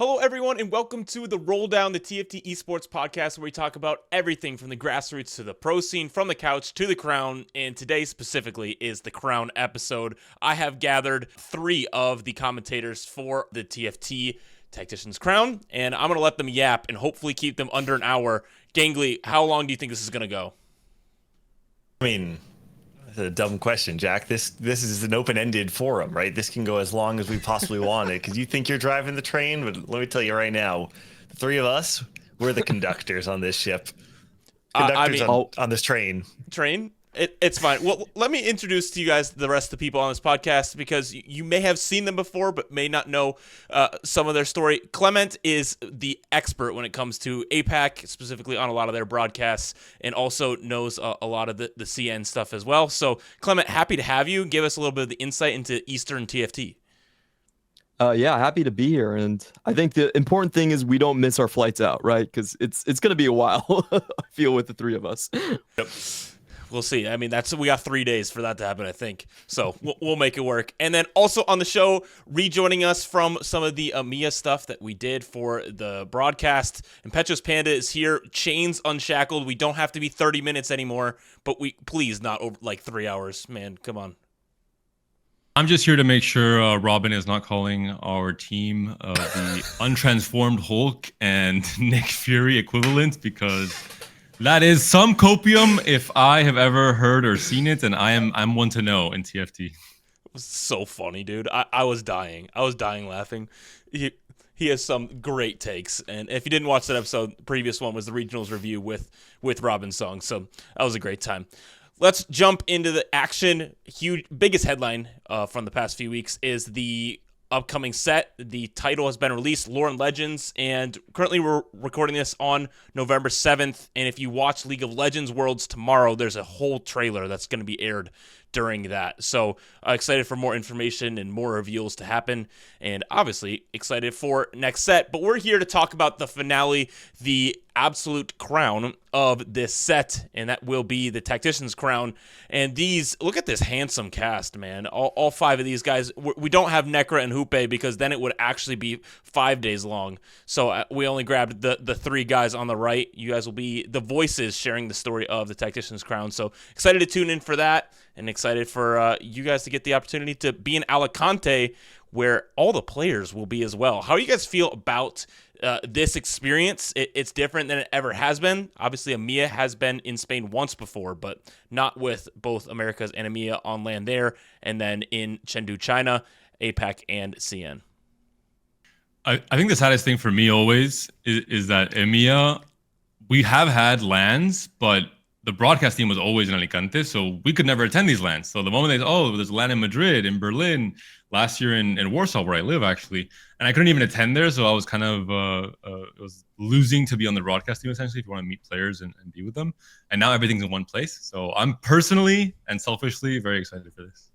Hello, everyone, and welcome to the Rolldown, the TFT esports podcast, where we talk about everything from the grassroots to the pro scene, from the couch to the crown. And today specifically is the crown episode. I have gathered 3 of the commentators for the TFT Tactician's Crown, and I'm going to let them yap and hopefully keep them under an hour. Gangly, how long do you think this is going to go? I mean, that's a dumb question, Jack. This is an open-ended forum, right? This can go as long as we possibly want it, because you think you're driving the train, but let me tell you right now, the 3 of us, we're the conductors on this ship. Conductors on this train. Train? It's fine. Well, let me introduce to you guys the rest of the people on this podcast, because you may have seen them before, but may not know some of their story. Clement is the expert when it comes to APAC, specifically on a lot of their broadcasts, and also knows a lot of the CN stuff as well. So, Clement, happy to have you. Give us a little bit of the insight into Eastern TFT. Yeah, happy to be here. And I think the important thing is we don't miss our flights out, right? Because it's going to be a while, I feel, with the 3 of us. Yep. We'll see. I mean, we got 3 days for that to happen, I think. So we'll make it work. And then also on the show, rejoining us from some of the EMEA stuff that we did for the broadcast, ImpetuousPanda is here, chains unshackled. We don't have to be 30 minutes anymore, but please not over like 3 hours, man. Come on. I'm just here to make sure Robin is not calling our team the untransformed Hulk and Nick Fury equivalent, because that is some copium if I have ever heard or seen it, and I'm one to know in TFT. It was so funny, dude. I was dying. I was dying laughing. He has some great takes, and if you didn't watch that episode, the previous one was the regionals review with Robin's song, so that was a great time. Let's jump into the action. Biggest headline from the past few weeks is the upcoming set. The title has been released, Lore and Legends, and currently we're recording this on November 7th, and if you watch League of Legends Worlds tomorrow, there's a whole trailer that's going to be aired during that. So excited for more information and more reveals to happen, and obviously excited for next set. But we're here to talk about the finale, the absolute crown of this set, and that will be the Tactician's Crown. And look at this handsome cast, man. All 5 of these guys. We don't have Necra and Hoope, because then it would actually be 5 days long. So we only grabbed the 3 guys on the right. You guys will be the voices sharing the story of the Tactician's Crown. So excited to tune in for that, and excited for you guys to get the opportunity to be in Alicante, where all the players will be as well. How do you guys feel about this experience? It's different than it ever has been. Obviously, EMEA has been in Spain once before, but not with both Americas and EMEA on land there, and then in Chengdu, China, APAC, and CN. I think the saddest thing for me always is that EMEA, we have had LANs, but the broadcast team was always in Alicante, so we could never attend these LANs. So the moment there's a LAN in Madrid, in Berlin, last year in Warsaw, where I live, actually, and I couldn't even attend there, so I was kind of was losing to be on the broadcast team, essentially, if you want to meet players and be with them. And now everything's in one place. So I'm personally and selfishly very excited for this.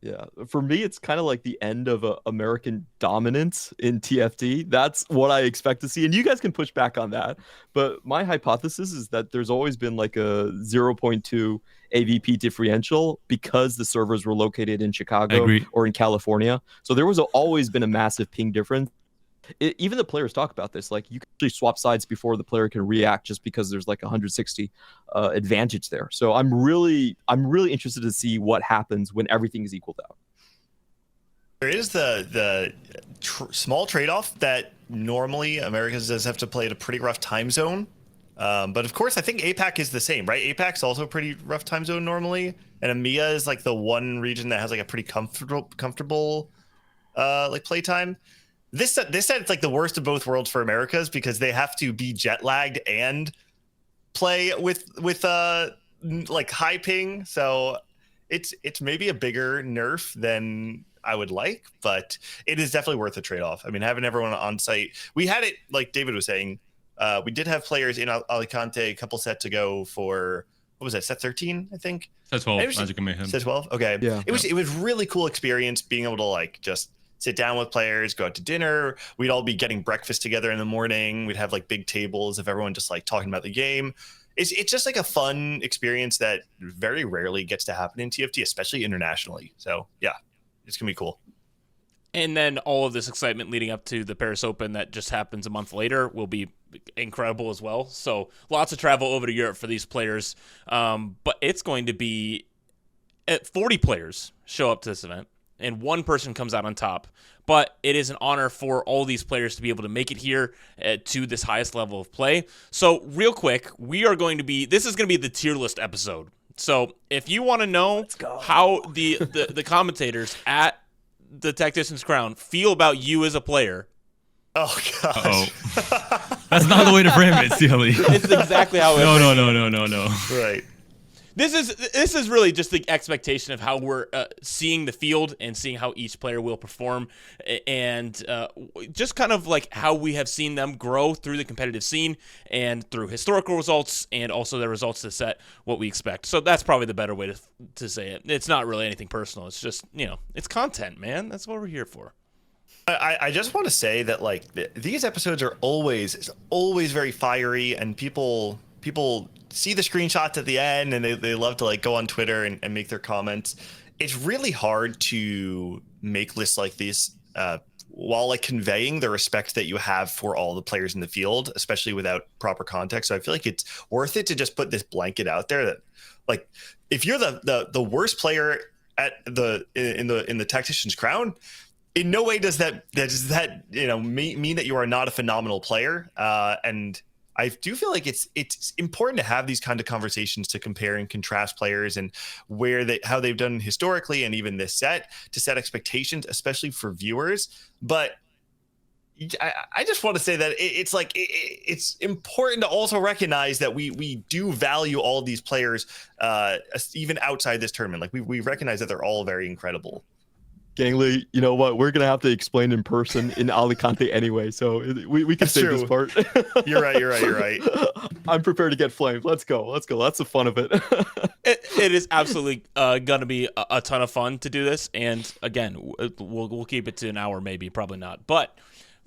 Yeah, for me, it's kind of like the end of American dominance in TFT. That's what I expect to see. And you guys can push back on that. But my hypothesis is that there's always been like a 0.2 AVP differential because the servers were located in Chicago or in California. So there was always been a massive ping difference. Even the players talk about this. Like, you can actually swap sides before the player can react, just because there's like 160 advantage there. So I'm really interested to see what happens when everything is equaled out. There is the small trade-off that normally Americas does have to play at a pretty rough time zone. But of course, I think APAC is the same, right? APAC's also a pretty rough time zone normally, and EMEA is like the one region that has like a pretty comfortable like playtime. This set, it's like the worst of both worlds for Americas, because they have to be jet lagged and play with like high ping. So it's maybe a bigger nerf than I would like, but it is definitely worth the trade-off. I mean, having everyone on site, we had it, like David was saying, we did have players in Alicante a couple sets ago for, what was that, set 13, I think? Set 12, Magic and Mayhem. Set 12? Okay. Yeah. It was really cool experience being able to like just sit down with players, go out to dinner. We'd all be getting breakfast together in the morning. We'd have like big tables of everyone just like talking about the game. It's just like a fun experience that very rarely gets to happen in TFT, especially internationally. So yeah, it's gonna be cool. And then all of this excitement leading up to the Paris Open that just happens a month later will be incredible as well. So lots of travel over to Europe for these players. But it's going to be 40 players show up to this event, and one person comes out on top. But it is an honor for all these players to be able to make it here to this highest level of play. So real quick, this is going to be the tier list episode. So if you want to know how the commentators at the Tactician's Crown feel about you as a player. Oh gosh. Uh-oh. That's not the way to frame it, Steely. It's exactly how it No. Right. This is really just the expectation of how we're seeing the field and seeing how each player will perform, and just kind of like how we have seen them grow through the competitive scene and through historical results, and also the results to set what we expect. So that's probably the better way to say it. It's not really anything personal. It's just, it's content, man. That's what we're here for. I just want to say that like these episodes are always very fiery, and people see the screenshots at the end, and they love to like go on Twitter and make their comments. It's really hard to make lists like these while like conveying the respect that you have for all the players in the field, especially without proper context. So I feel like it's worth it to just put this blanket out there that like if you're the worst player at in the Tactician's Crown, in no way does that mean that you are not a phenomenal player. And I do feel like it's important to have these kind of conversations to compare and contrast players and how they've done historically, and even this set, to set expectations, especially for viewers. But I just want to say that it's important to also recognize that we do value all these players, even outside this tournament. Like we recognize that they're all very incredible. Gangly, you know what? We're gonna have to explain in person in Alicante anyway, so we can save this part. You're right. I'm prepared to get flamed. Let's go. That's the fun of it. It is absolutely gonna be a ton of fun to do this, and again, we'll keep it to an hour, maybe, probably not. But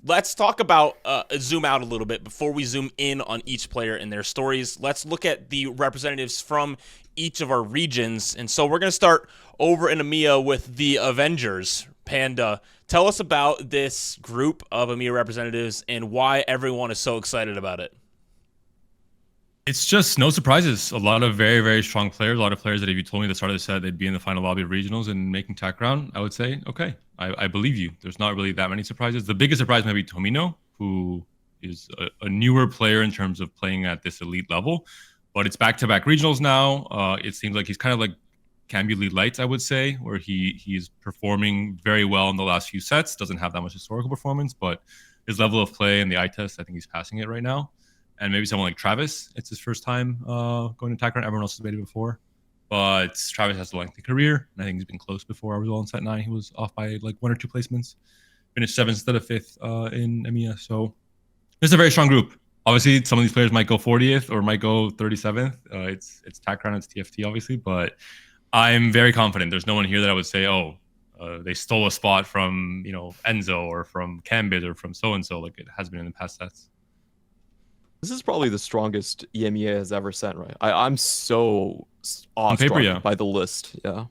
let's talk about zoom out a little bit before we zoom in on each player and their stories. Let's look at the representatives from each of our regions, and so we're gonna start over in EMEA with the Avengers. Panda, tell us about this group of EMEA representatives and why everyone is so excited about it. It's just no surprises. A lot of very, very strong players. A lot of players that if you told me at the start of the set they'd be in the final lobby of regionals and making TAC round, I would say, okay, I believe you. There's not really that many surprises. The biggest surprise may be Tomino, who is a newer player in terms of playing at this elite level. But it's back-to-back regionals now. It seems like he's kind of like Cambu Lead Lights, I would say, where he's performing very well in the last few sets. Doesn't have that much historical performance, but his level of play and the eye test, I think he's passing it right now. And maybe someone like Travis, it's his first time going to TAC round. Everyone else has made it before. But Travis has a lengthy career, and I think he's been close before. I was all in set 9. He was off by like 1 or 2 placements. Finished 7th instead of 5th in EMEA. So it's a very strong group. Obviously, some of these players might go 40th or might go 37th. It's TAC round, it's TFT, obviously. But I'm very confident. There's no one here that I would say, they stole a spot from Enzo or from Cambit or from so-and-so like it has been in the past sets. This is probably the strongest EMEA has ever sent, right? I'm so awestruck by the list. Yeah.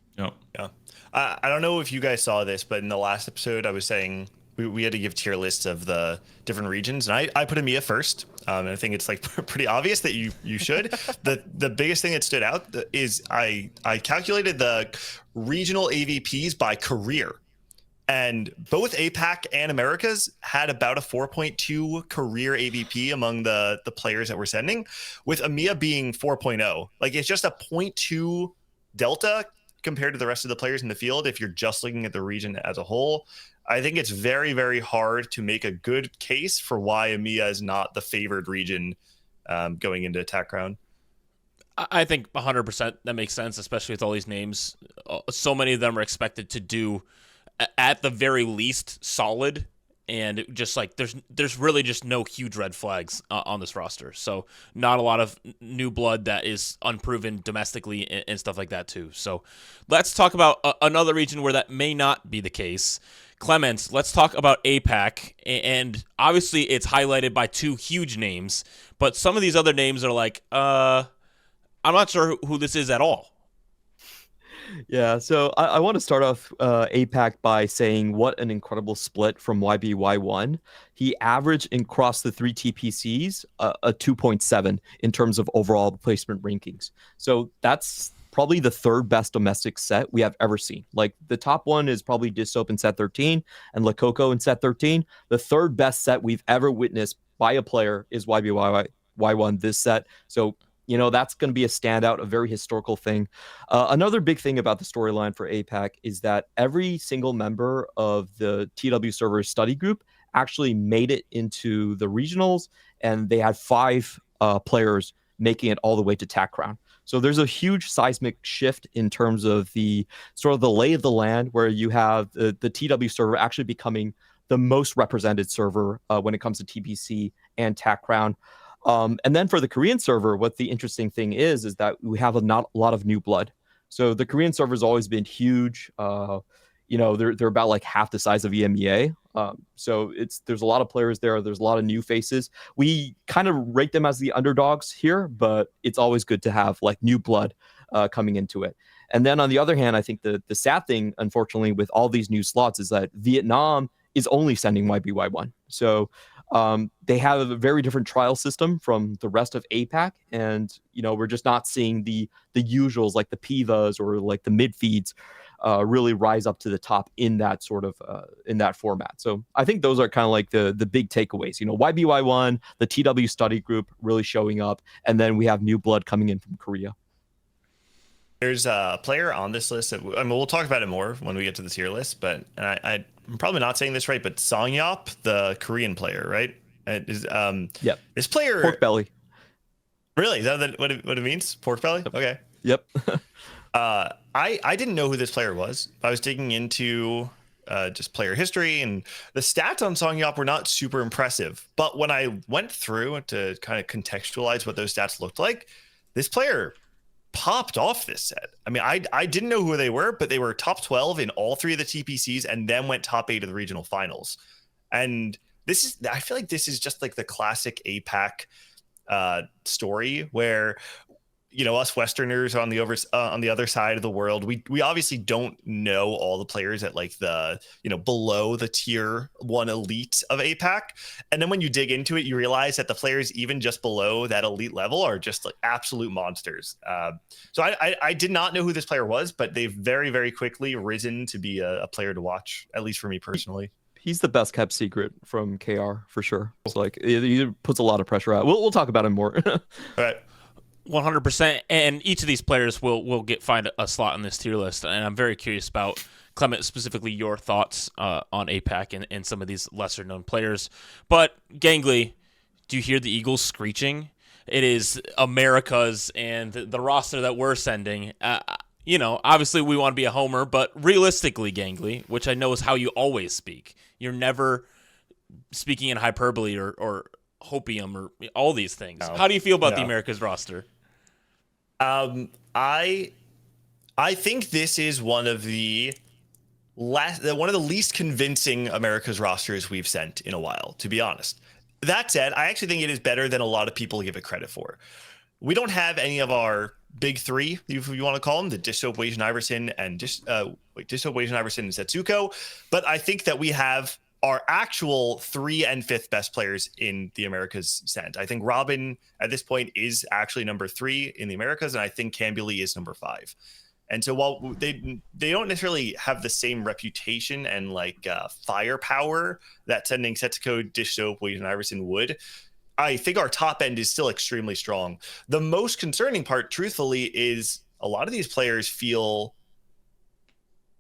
I don't know if you guys saw this, but in the last episode, I was saying we had to give tier lists of the different regions, and I put EMEA first. And I think it's like pretty obvious that you should. The biggest thing that stood out is I calculated the regional AVPs by career. And both APAC and Americas had about a 4.2 career AVP among the players that we're sending, with EMEA being 4.0. Like, it's just a 0.2 delta compared to the rest of the players in the field if you're just looking at the region as a whole. I think it's very, very hard to make a good case for why EMEA is not the favored region going into TAC round. I think 100% that makes sense, especially with all these names. So many of them are expected to do at the very least solid, and just like there's really just no huge red flags on this roster. So not a lot of new blood that is unproven domestically and stuff like that too. So let's talk about another region where that may not be the case. Clement, let's talk about APAC, and obviously it's highlighted by 2 huge names, but some of these other names are like, I'm not sure who this is at all. Yeah, so I want to start off APAC by saying what an incredible split from YBY1. He averaged across the three TPCs a 2.7 in terms of overall placement rankings. So that's probably the third best domestic set we have ever seen. Like the top one is probably Distop in set 13 and Lakoko in set 13. The third best set we've ever witnessed by a player is YBY1 this set. So, that's going to be a standout, a very historical thing. Another big thing about the storyline for APAC is that every single member of the TW server study group actually made it into the regionals, and they had 5 players making it all the way to TAC Crown. So there's a huge seismic shift in terms of the sort of the lay of the land, where you have the TW server actually becoming the most represented server when it comes to TPC and TAC Crown. And then for the Korean server, what the interesting thing is that we have a lot of new blood. So the Korean server has always been huge. They're about like half the size of EMEA. So there's a lot of players there. There's a lot of new faces. We kind of rate them as the underdogs here, but it's always good to have like new blood coming into it. And then on the other hand, I think the sad thing, unfortunately, with all these new slots is that Vietnam is only sending YBY1. So they have a very different trial system from the rest of APAC, and we're just not seeing the usuals like the Pivas or like the mid feeds really rise up to the top in that sort of in that format. So I think those are kind of like the big takeaways. YBY1, the TW study group really showing up, and then we have new blood coming in from Korea. There's a player on this list that, we'll talk about it more when we get to the tier list, but I'm probably not saying this right, but Songyop, the Korean player, right? Is Yep. This player, Pork belly. Really? Is that what it means? Pork belly? Okay. Yep. I didn't know who this player was. I was digging into just player history, and the stats on Songyop were not super impressive. But when I went through to kind of contextualize what those stats looked like, this player popped off this set. I mean, I didn't know who they were, but they were top 12 in all 3 of the TPCs and then went top 8 of the regional finals. And I feel like this is just like the classic APAC story where, us Westerners on the other side of the world, we obviously don't know all the players at like the, below the tier 1 elite of APAC. And then when you dig into it, you realize that the players even just below that elite level are just like absolute monsters. So I did not know who this player was, but they've very, very quickly risen to be a player to watch, at least for me personally. He's the best kept secret from KR for sure. It's like he puts a lot of pressure out. We'll talk about him more. All right. 100%, and each of these players will find a slot in this tier list, and I'm very curious about, Clement, specifically your thoughts on APAC and some of these lesser known players. But Gangly, do you hear the Eagles screeching? It is America's and the roster that we're sending. Obviously we want to be a homer, but realistically, Gangly, which I know is how you always speak, you're never speaking in hyperbole or hopium or all these things. How do you feel about the America's roster? I think this is one of the least convincing America's rosters we've sent in a while, to be honest. That said, I actually think it is better than a lot of people give it credit for. We don't have any of our big 3, if you want to call them, the Distop, Wasian Iverson, and Distop, Wasian Iverson, and Setsuko. But I think that we have our actual 3 and 5th best players in the Americas sent. I think Robin at this point is actually number 3 in the Americas, and I think Cambuli is number 5. And so while they don't necessarily have the same reputation and like firepower that sending Setsuko, Distop, Wasian Iverson would, I think our top end is still extremely strong. The most concerning part, truthfully, is a lot of these players feel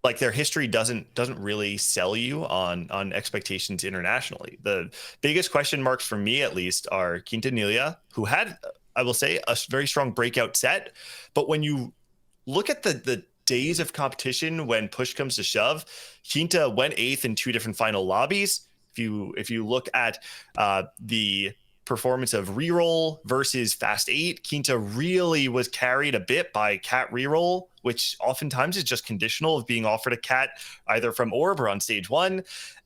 like their history doesn't really sell you on expectations internationally. The biggest question marks for me, at least, are Quintanilla, who had, I will say, a very strong breakout set. But when you look at the days of competition, when push comes to shove, Quinta went 8th in 2 different final lobbies. If you look at the performance of Reroll versus Fast 8, Quinta really was carried a bit by Cat Reroll, which oftentimes is just conditional of being offered a Cat either from Orb or on stage 1.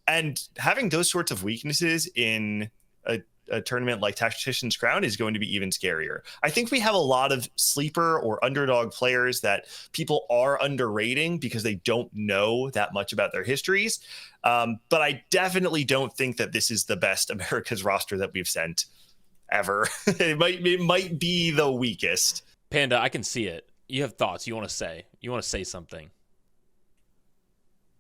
And having those sorts of weaknesses in a a tournament like Tactician's Crown is going to be even scarier. I think we have a lot of sleeper or underdog players that people are underrating because they don't know that much about their histories. But I definitely don't think that this is the best America's roster that we've sent ever. It might be the weakest. Panda, I can see it. You have thoughts. You want to say something.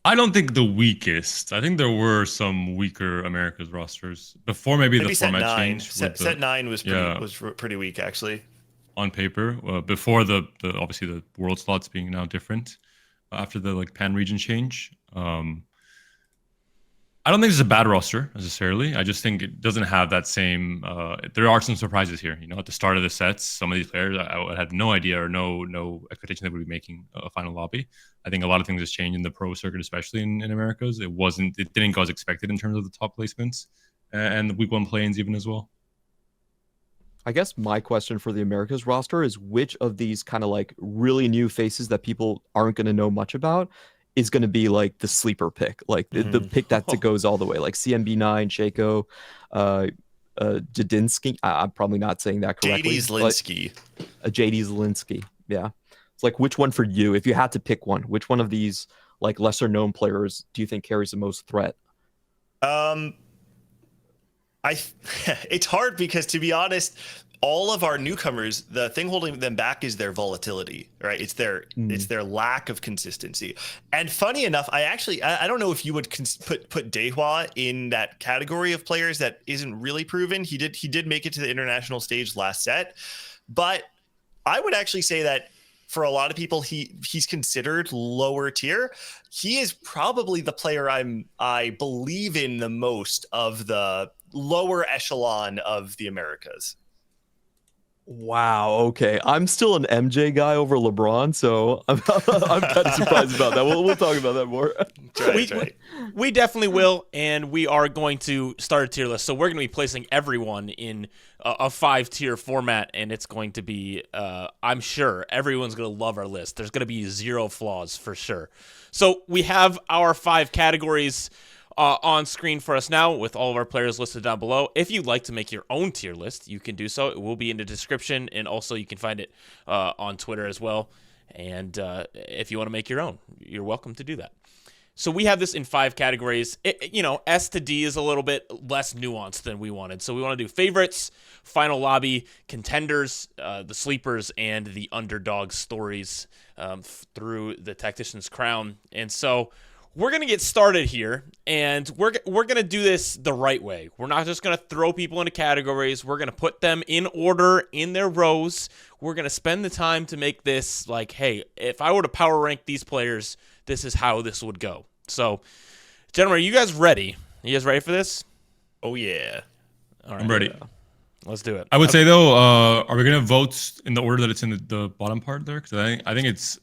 I don't think the weakest. I think there were some weaker America's rosters before maybe the set format 9. change. Set 9 was pretty weak, actually. On paper, before the obviously the world slots being now different after the like pan region change. I don't think it's a bad roster necessarily. I just think it doesn't have that same. There are some surprises here. You know, at the start of the sets, some of these players I had no idea or no expectation they would be making a final lobby. I think a lot of things has changed in the pro circuit, especially in Americas. It didn't go as expected in terms of the top placements and the week 1 play-ins even as well. I guess my question for the Americas roster is which of these kind of like really new faces that people aren't going to know much about is going to be like the sleeper pick, like the pick that goes all the way, like CMB9, Shaco, Jadinsky. I'm probably not saying that correctly. JD Zelinsky. JD Zelinsky. Yeah. It's like, which one for you? If you had to pick one, which one of these like lesser known players do you think carries the most threat? It's hard because, to be honest, all of our newcomers, the thing holding them back is their volatility, right? It's their lack of consistency. And funny enough, I don't know if you would put Dehua in that category of players that isn't really proven. He did make it to the international stage last set, but I would actually say that for a lot of people, he's considered lower tier. He is probably the player I believe in the most of the lower echelon of the Americas. Wow. Okay. I'm still an MJ guy over LeBron, so I'm kind of surprised about that. We'll talk about that more. We definitely will, and we are going to start a tier list. So we're going to be placing everyone in a 5-tier format, and it's going to be, I'm sure, everyone's going to love our list. There's going to be 0 flaws for sure. So we have our 5 categories on screen for us now with all of our players listed down below. If you'd like to make your own tier list, you can do so. It will be in the description, and also you can find it on Twitter as well. And if you want to make your own, you're welcome to do that. So we have this in 5 categories. S to D is a little bit less nuanced than we wanted. So we want to do favorites, final lobby, contenders, the sleepers, and the underdog stories through the Tactician's Crown. And so we're going to get started here, and we're going to do this the right way. We're not just going to throw people into categories. We're going to put them in order in their rows. We're going to spend the time to make this like, hey, if I were to power rank these players, this is how this would go. So, gentlemen, are you guys ready? Are you guys ready for this? Oh, yeah. All right. I'm ready. Let's do it. I would say, though, are we going to vote in the order that it's in the bottom part there? Because I think it's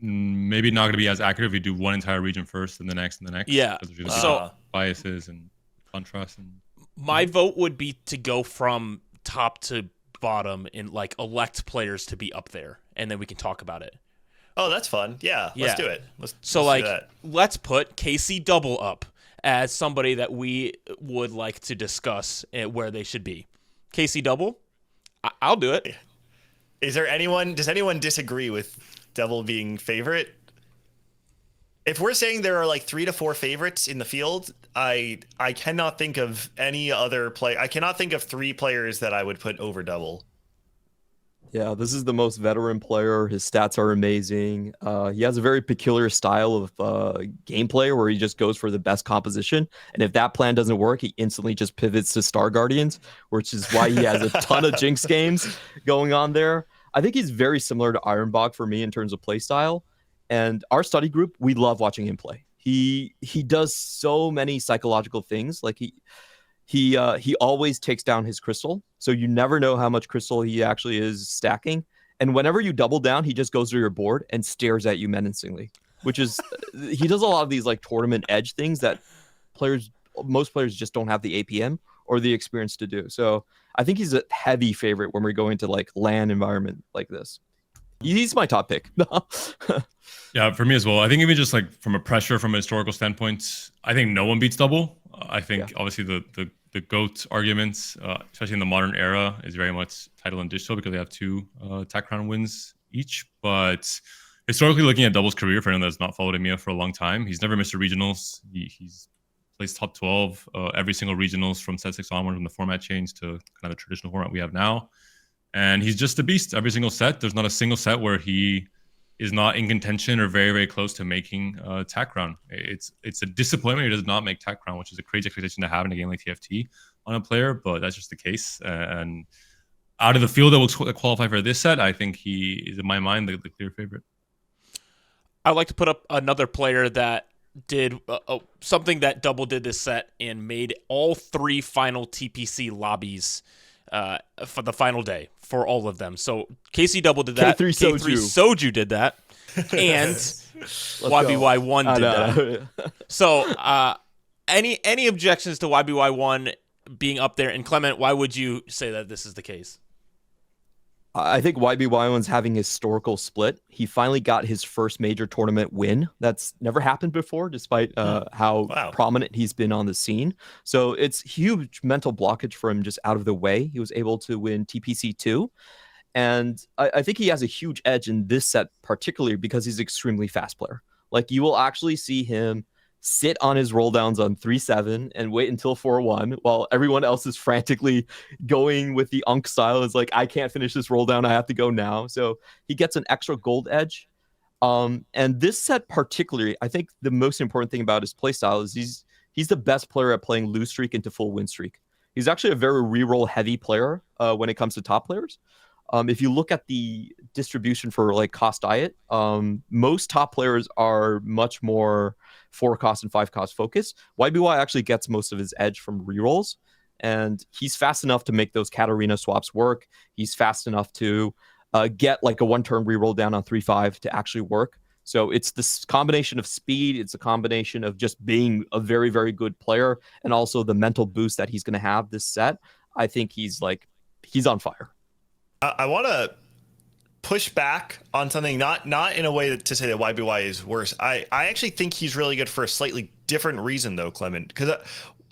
maybe not going to be as accurate if we do one entire region first and the next and the next. Yeah. So biases and contrast. And my vote would be to go from top to bottom and like elect players to be up there, and then we can talk about it. Oh, that's fun. Yeah, let's do it. Let's put KC Double up as somebody that we would like to discuss where they should be. KC Double, I'll do it. Does anyone disagree with Double being favorite? If we're saying there are like 3 to 4 favorites in the field, I cannot think of any other play. I cannot think of 3 players that I would put over Double. Yeah, this is the most veteran player. His stats are amazing. He has a very peculiar style of gameplay where he just goes for the best composition. And if that plan doesn't work, he instantly just pivots to Star Guardians, which is why he has a ton of Jinx games going on there. I think he's very similar to Ironbog for me in terms of play style. And our study group, we love watching him play. He does so many psychological things. Like he always takes down his crystal, so you never know how much crystal he actually is stacking. And whenever you double down, he just goes to your board and stares at you menacingly, which is he does a lot of these like tournament edge things that most players just don't have the APM or the experience to do. So I think he's a heavy favorite when we're going to like LAN environment like this. He's my top pick. Yeah, for me as well. I think even just like from a historical standpoint, I think no one beats Double. I think obviously the the GOAT arguments, especially in the modern era, is very much Title and Digital because they have 2 TAC Crown wins each. But historically, looking at Double's career, for anyone that's not followed EMEA for a long time, he's never missed a regionals. He's placed top 12 every single regionals from set 6 onward when the format changed to kind of the traditional format we have now. And he's just a beast every single set. There's not a single set where he is not in contention or very, very close to making TAC Crown. It's a disappointment he does not make TAC Crown, which is a crazy expectation to have in a game like TFT on a player, but that's just the case. And out of the field that will qualify for this set, I think he is, in my mind, the clear favorite. I'd like to put up another player that did something that Double did this set and made all 3 final TPC lobbies for the final day for all of them. So KC Double did that. K3 Soju did that. And YBY1 did that. So any objections to YBY1 being up there? And Clement, why would you say that this is the case? I think YBY1's having a historical split. He finally got his first major tournament win. That's never happened before, despite how prominent he's been on the scene. So it's huge mental blockage for him just out of the way. He was able to win TPC2. And I think he has a huge edge in this set, particularly because he's an extremely fast player. Like, you will actually see him sit on his roll downs on 3-7 and wait until 4-1 while everyone else is frantically going with the Unk style. Is like, I can't finish this roll down, I have to go now. So he gets an extra gold edge. And this set particularly, I think the most important thing about his playstyle is he's the best player at playing lose streak into full win streak. He's actually a very reroll heavy player when it comes to top players. If you look at the distribution for like cost diet, most top players are much more 4 cost and 5 cost focus. YBY actually gets most of his edge from rerolls, and he's fast enough to make those Katarina swaps work. He's fast enough to get like a 1-turn reroll down on 3-5 to actually work. So it's this combination of speed. It's a combination of just being a very, very good player, and also the mental boost that he's going to have this set. I think he's on fire. I want to push back on something, not in a way to say that YBY is worse. I actually think he's really good for a slightly different reason, though, Clement, because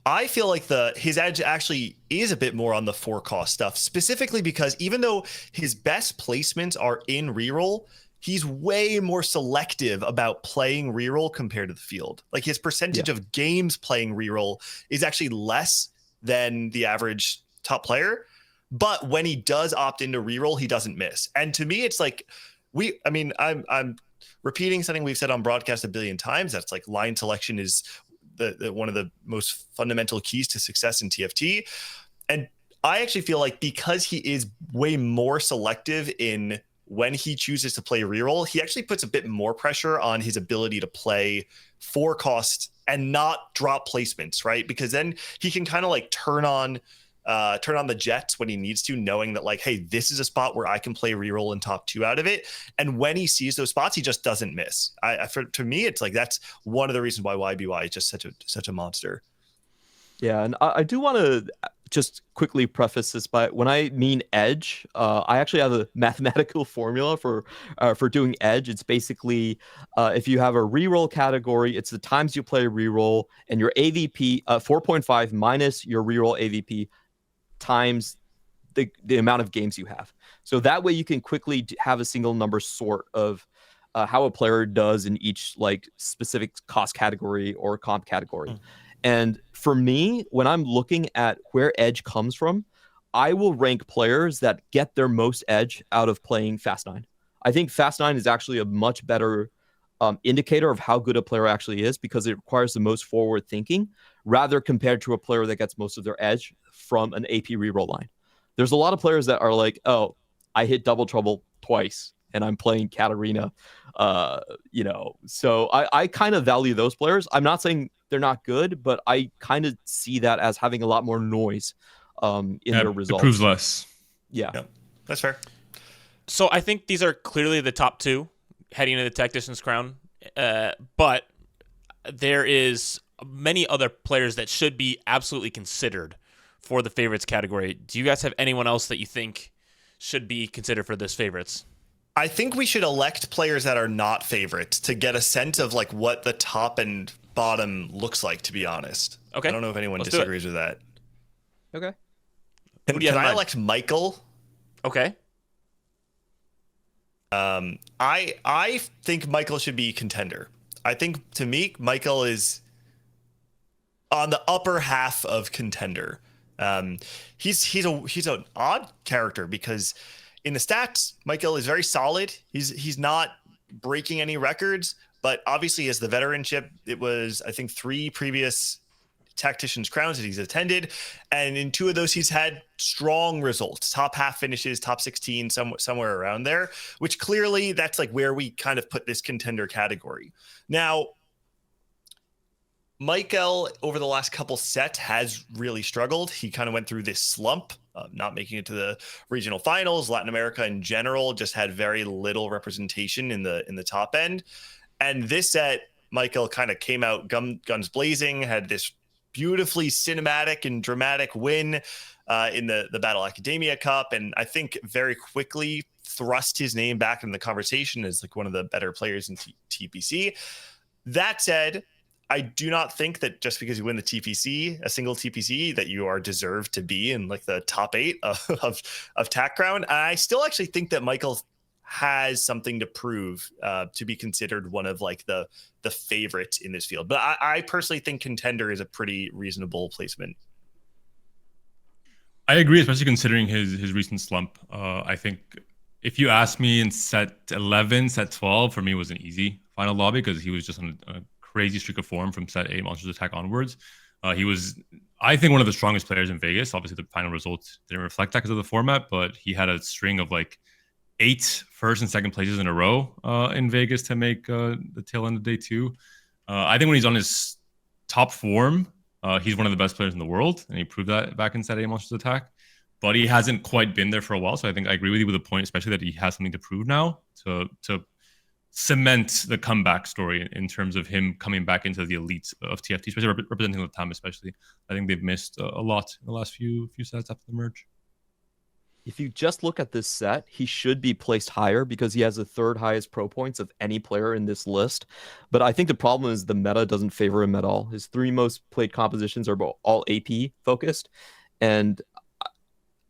I feel like his edge actually is a bit more on the 4 cost stuff, specifically because even though his best placements are in reroll, he's way more selective about playing reroll compared to the field. Like, his percentage of games playing reroll is actually less than the average top player. But when he does opt into reroll, he doesn't miss. And to me, it's like I'm repeating something we've said on broadcast a billion times. That's like, line selection is the one of the most fundamental keys to success in TFT. And I actually feel like because he is way more selective in when he chooses to play reroll, he actually puts a bit more pressure on his ability to play 4 cost and not drop placements, right? Because then he can kind of like turn on the jets when he needs to, knowing that like, hey, this is a spot where I can play reroll and top 2 out of it. And when he sees those spots, he just doesn't miss. To me, it's like, that's one of the reasons why YBY is just such a monster. Yeah, and I do want to just quickly preface this by, when I mean edge, I actually have a mathematical formula for doing edge. It's basically if you have a reroll category, it's the times you play reroll, and your AVP 4.5 minus your reroll AVP times the amount of games you have. So that way you can quickly have a single number sort of how a player does in each like specific cost category or comp category. And for me, when I'm looking at where edge comes from, I will rank players that get their most edge out of playing Fast 9. I think Fast 9 is actually a much better indicator of how good a player actually is, because it requires the most forward thinking, rather compared to a player that gets most of their edge from an AP reroll line. There's a lot of players that are like, oh, I hit double trouble twice and I'm playing Katarina, so I kind of value those players. I'm not saying they're not good, but I kind of see that as having a lot more noise in their results. It proves less. Yeah, that's fair. So I think these are clearly the top 2 heading into the Tactician's Crown, but there is many other players that should be absolutely considered for the favorites category. Do you guys have anyone else that you think should be considered for this favorites? I think we should elect players that are not favorites to get a sense of like what the top and bottom looks like, to be honest. Okay. I don't know if anyone Let's disagrees with that. Okay. Who do you have Can in I mind? elect Michael? Okay. I think Michael should be contender. I think to me, Michael is on the upper half of contender. He's an odd character because in the stats, Michael is very solid. He's not breaking any records, but obviously as the veteranship, it was I think 3 previous Tactician's crowns that he's attended, and in 2 of those he's had strong results, top half finishes, top 16, somewhere around there, which clearly that's like where we kind of put this contender category. Now Michael over the last couple sets has really struggled. He kind of went through this slump, not making it to the regional finals. Latin America in general just had very little representation in the top end, and this set Michael kind of came out guns blazing, had this beautifully cinematic and dramatic win in the Battle Academia Cup, and I think very quickly thrust his name back in the conversation as like one of the better players in TPC. That said, I do not think that just because you win the TPC, a single TPC, that you are deserved to be in like the top 8 of TAC Crown. I still actually think that Michael has something to prove to be considered one of like the favorites in this field. But I personally think contender is a pretty reasonable placement. I agree, especially considering his recent slump. I think if you ask me in set 11, set 12, for me was an easy final lobby because he was just on a crazy streak of form from set 8 Monsters Attack onwards. He was, I think, one of the strongest players in Vegas. Obviously, the final results didn't reflect that because of the format, but he had a string of like 8 first and second places in a row in Vegas to make the tail end of day 2. I think when he's on his top form, he's one of the best players in the world, and he proved that back in set 8 Monsters Attack. But he hasn't quite been there for a while, so I think I agree with you with the point, especially that he has something to prove now to cement the comeback story in terms of him coming back into the elite of TFT, especially representing the time. Especially, I think they've missed a lot in the last few sets after the merge. If you just look at this set, he should be placed higher because he has the 3rd highest pro points of any player in this list. But I think the problem is the meta doesn't favor him at all. His 3 most played compositions are all AP focused. And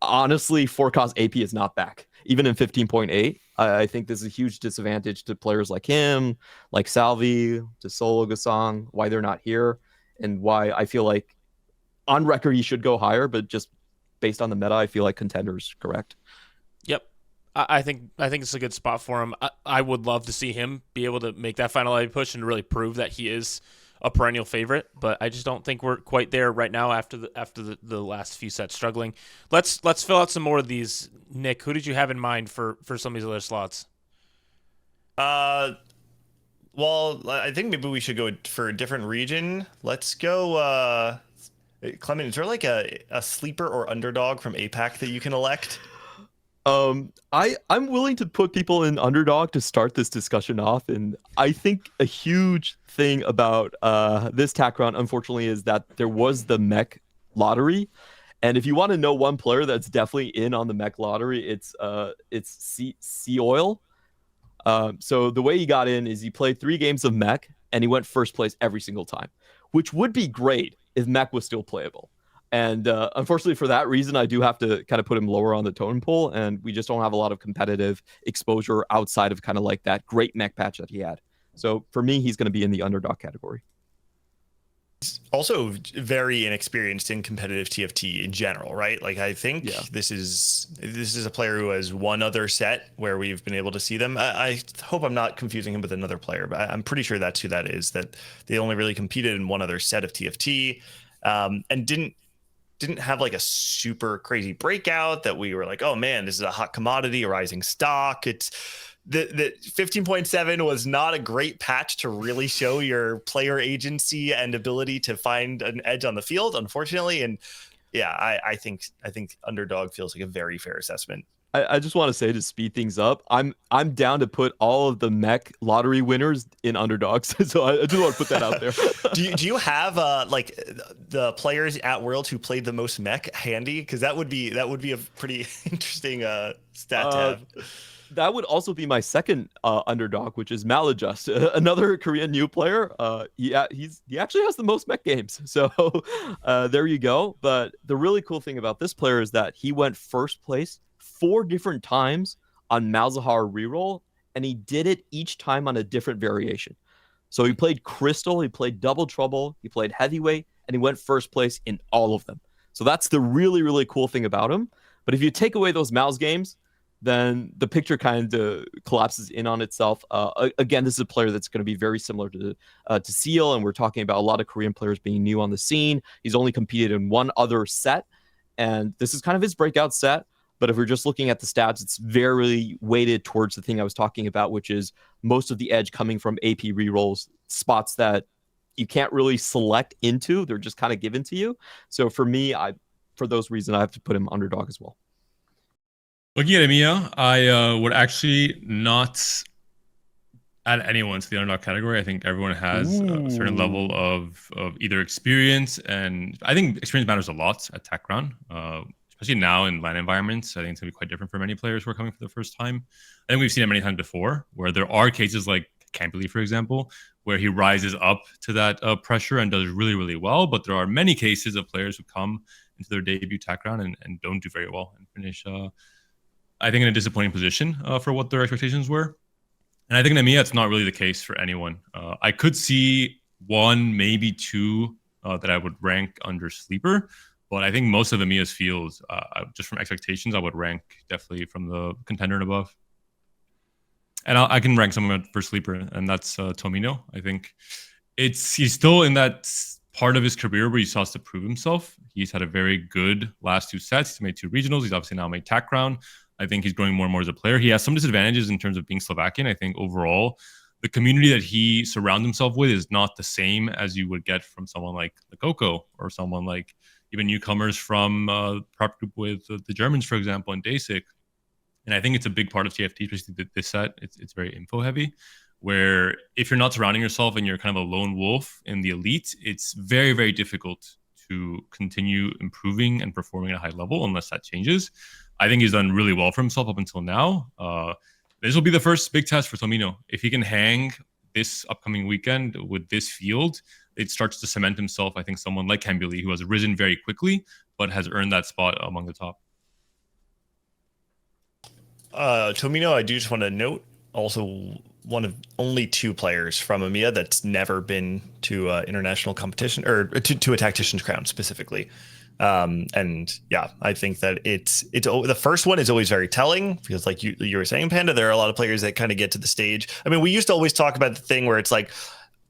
honestly, 4-cost AP is not back. Even in 15.8, I think this is a huge disadvantage to players like him, like Salvi, to Solo Gasong, why they're not here, and why I feel like on record he should go higher, but just based on the meta, I feel like contenders, correct? Yep. I think it's a good spot for him. I would love to see him be able to make that final lobby push and really prove that he is a perennial favorite, but I just don't think we're quite there right now after the last few sets struggling. Let's fill out some more of these. Nick, who did you have in mind for some of these other slots? Well, I think maybe we should go for a different region. Let's go Clement, is there like a sleeper or underdog from APAC that you can elect? I'm willing to put people in underdog to start this discussion off, and I think a huge thing about this TAC round, unfortunately, is that there was the mech lottery, and if you want to know one player that's definitely in on the mech lottery, it's Sea Oil. So the way he got in is he played 3 games of mech, and he went first place every single time, which would be great if mech was still playable. And unfortunately for that reason, I do have to kind of put him lower on the totem pole, and we just don't have a lot of competitive exposure outside of kind of like that great mech patch that he had. So for me, he's going to be in the underdog category. He's also very inexperienced in competitive TFT in general, right? Like I think this is a player who has one other set where we've been able to see them. I hope I'm not confusing him with another player, but I'm pretty sure that's who that is, that they only really competed in one other set of TFT and didn't have like a super crazy breakout that we were like, oh man, this is a hot commodity, a rising stock. It's the 15.7 was not a great patch to really show your player agency and ability to find an edge on the field, unfortunately. And yeah, I think underdog feels like a very fair assessment. I just want to say, to speed things up, I'm down to put all of the mech lottery winners in underdogs. So I just want to put that out there. do you have like the players at Worlds who played the most mech handy? Because that would be a pretty interesting stat to have. That would also be my second underdog, which is Maladjust, another Korean new player. He actually has the most mech games, so there you go. But the really cool thing about this player is that he went first place 4 different times on Malzahar reroll, and he did it each time on a different variation. So he played Crystal, he played Double Trouble, he played Heavyweight, and he went first place in all of them. So that's the really, really cool thing about him. But if you take away those Mal's games, then the picture kind of collapses in on itself. Again, this is a player that's going to be very similar to Seal, and we're talking about a lot of Korean players being new on the scene. He's only competed in one other set, and this is kind of his breakout set. But if we're just looking at the stats, it's very weighted towards the thing I was talking about, which is most of the edge coming from AP rerolls, spots that you can't really select into. They're just kind of given to you. So for me, for those reasons, I have to put him underdog as well. Looking at EMEA, I would actually not add anyone to the underdog category. I think everyone has a certain level of either experience, and I think experience matters a lot at TAC round, especially now in LAN environments. I think it's going to be quite different for many players who are coming for the first time. I think we've seen it many times before, where there are cases like Campbell, for example, where he rises up to that pressure and does really, really well. But there are many cases of players who come into their debut TAC round and don't do very well and finish I think in a disappointing position for what their expectations were. And I think in EMEA, it's not really the case for anyone. I could see 1, maybe 2 that I would rank under sleeper, but I think most of EMEA's fields, just from expectations, I would rank definitely from the contender and above. And I can rank someone for sleeper, and that's Tomino. I think he's still in that part of his career where he still has to prove himself. He's had a very good last 2 sets. He's made 2 regionals. He's obviously now made TAC round. I think he's growing more and more as a player. He has some disadvantages in terms of being Slovakian. I think overall, the community that he surrounds himself with is not the same as you would get from someone like Coco or someone like even newcomers from prop group with the Germans, for example, and Dasik. And I think it's a big part of TFT, especially this set. It's very info heavy, where if you're not surrounding yourself and you're kind of a lone wolf in the elite, it's very, very difficult to continue improving and performing at a high level unless that changes. I think he's done really well for himself up until now. This will be the first big test for Tomino. If he can hang this upcoming weekend with this field, it starts to cement himself. I think someone like Kambili, who has risen very quickly, but has earned that spot among the top. Tomino, I do just want to note, also one of only 2 players from EMEA that's never been to international competition, or to a Tactician's crown specifically. And yeah, I think that it's the first one is always very telling, because like you were saying, Panda, there are a lot of players that kind of get to the stage. I mean, we used to always talk about the thing where it's like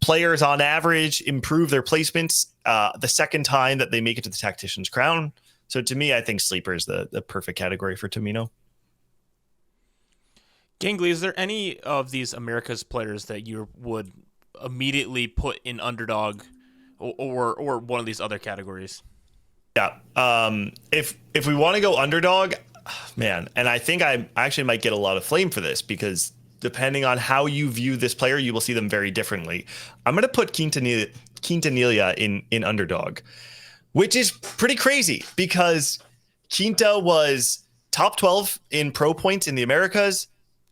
players on average improve their placements the second time that they make it to the Tactician's crown. So to me, I think sleeper is the perfect category for Tomino. Gangly, is there any of these Americas players that you would immediately put in underdog or one of these other categories? Yeah. If we want to go underdog, man, and I think I actually might get a lot of flame for this, because depending on how you view this player, you will see them very differently. I'm going to put Quintanilla in underdog, which is pretty crazy, because Quinta was top 12 in pro points in the Americas.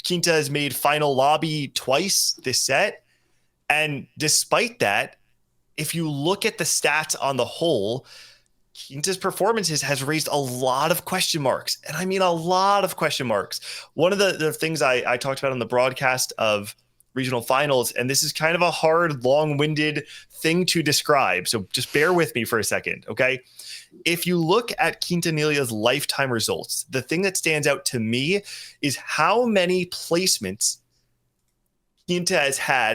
Quinta has made final lobby twice this set. And despite that, if you look at the stats on the whole, Quinta's performances has raised a lot of question marks. And I mean a lot of question marks. One of the things I talked about on the broadcast of regional finals, and this is kind of a hard, long-winded thing to describe, so just bear with me for a second, okay? If you look at Quintanilla's lifetime results, the thing that stands out to me is how many placements Quinta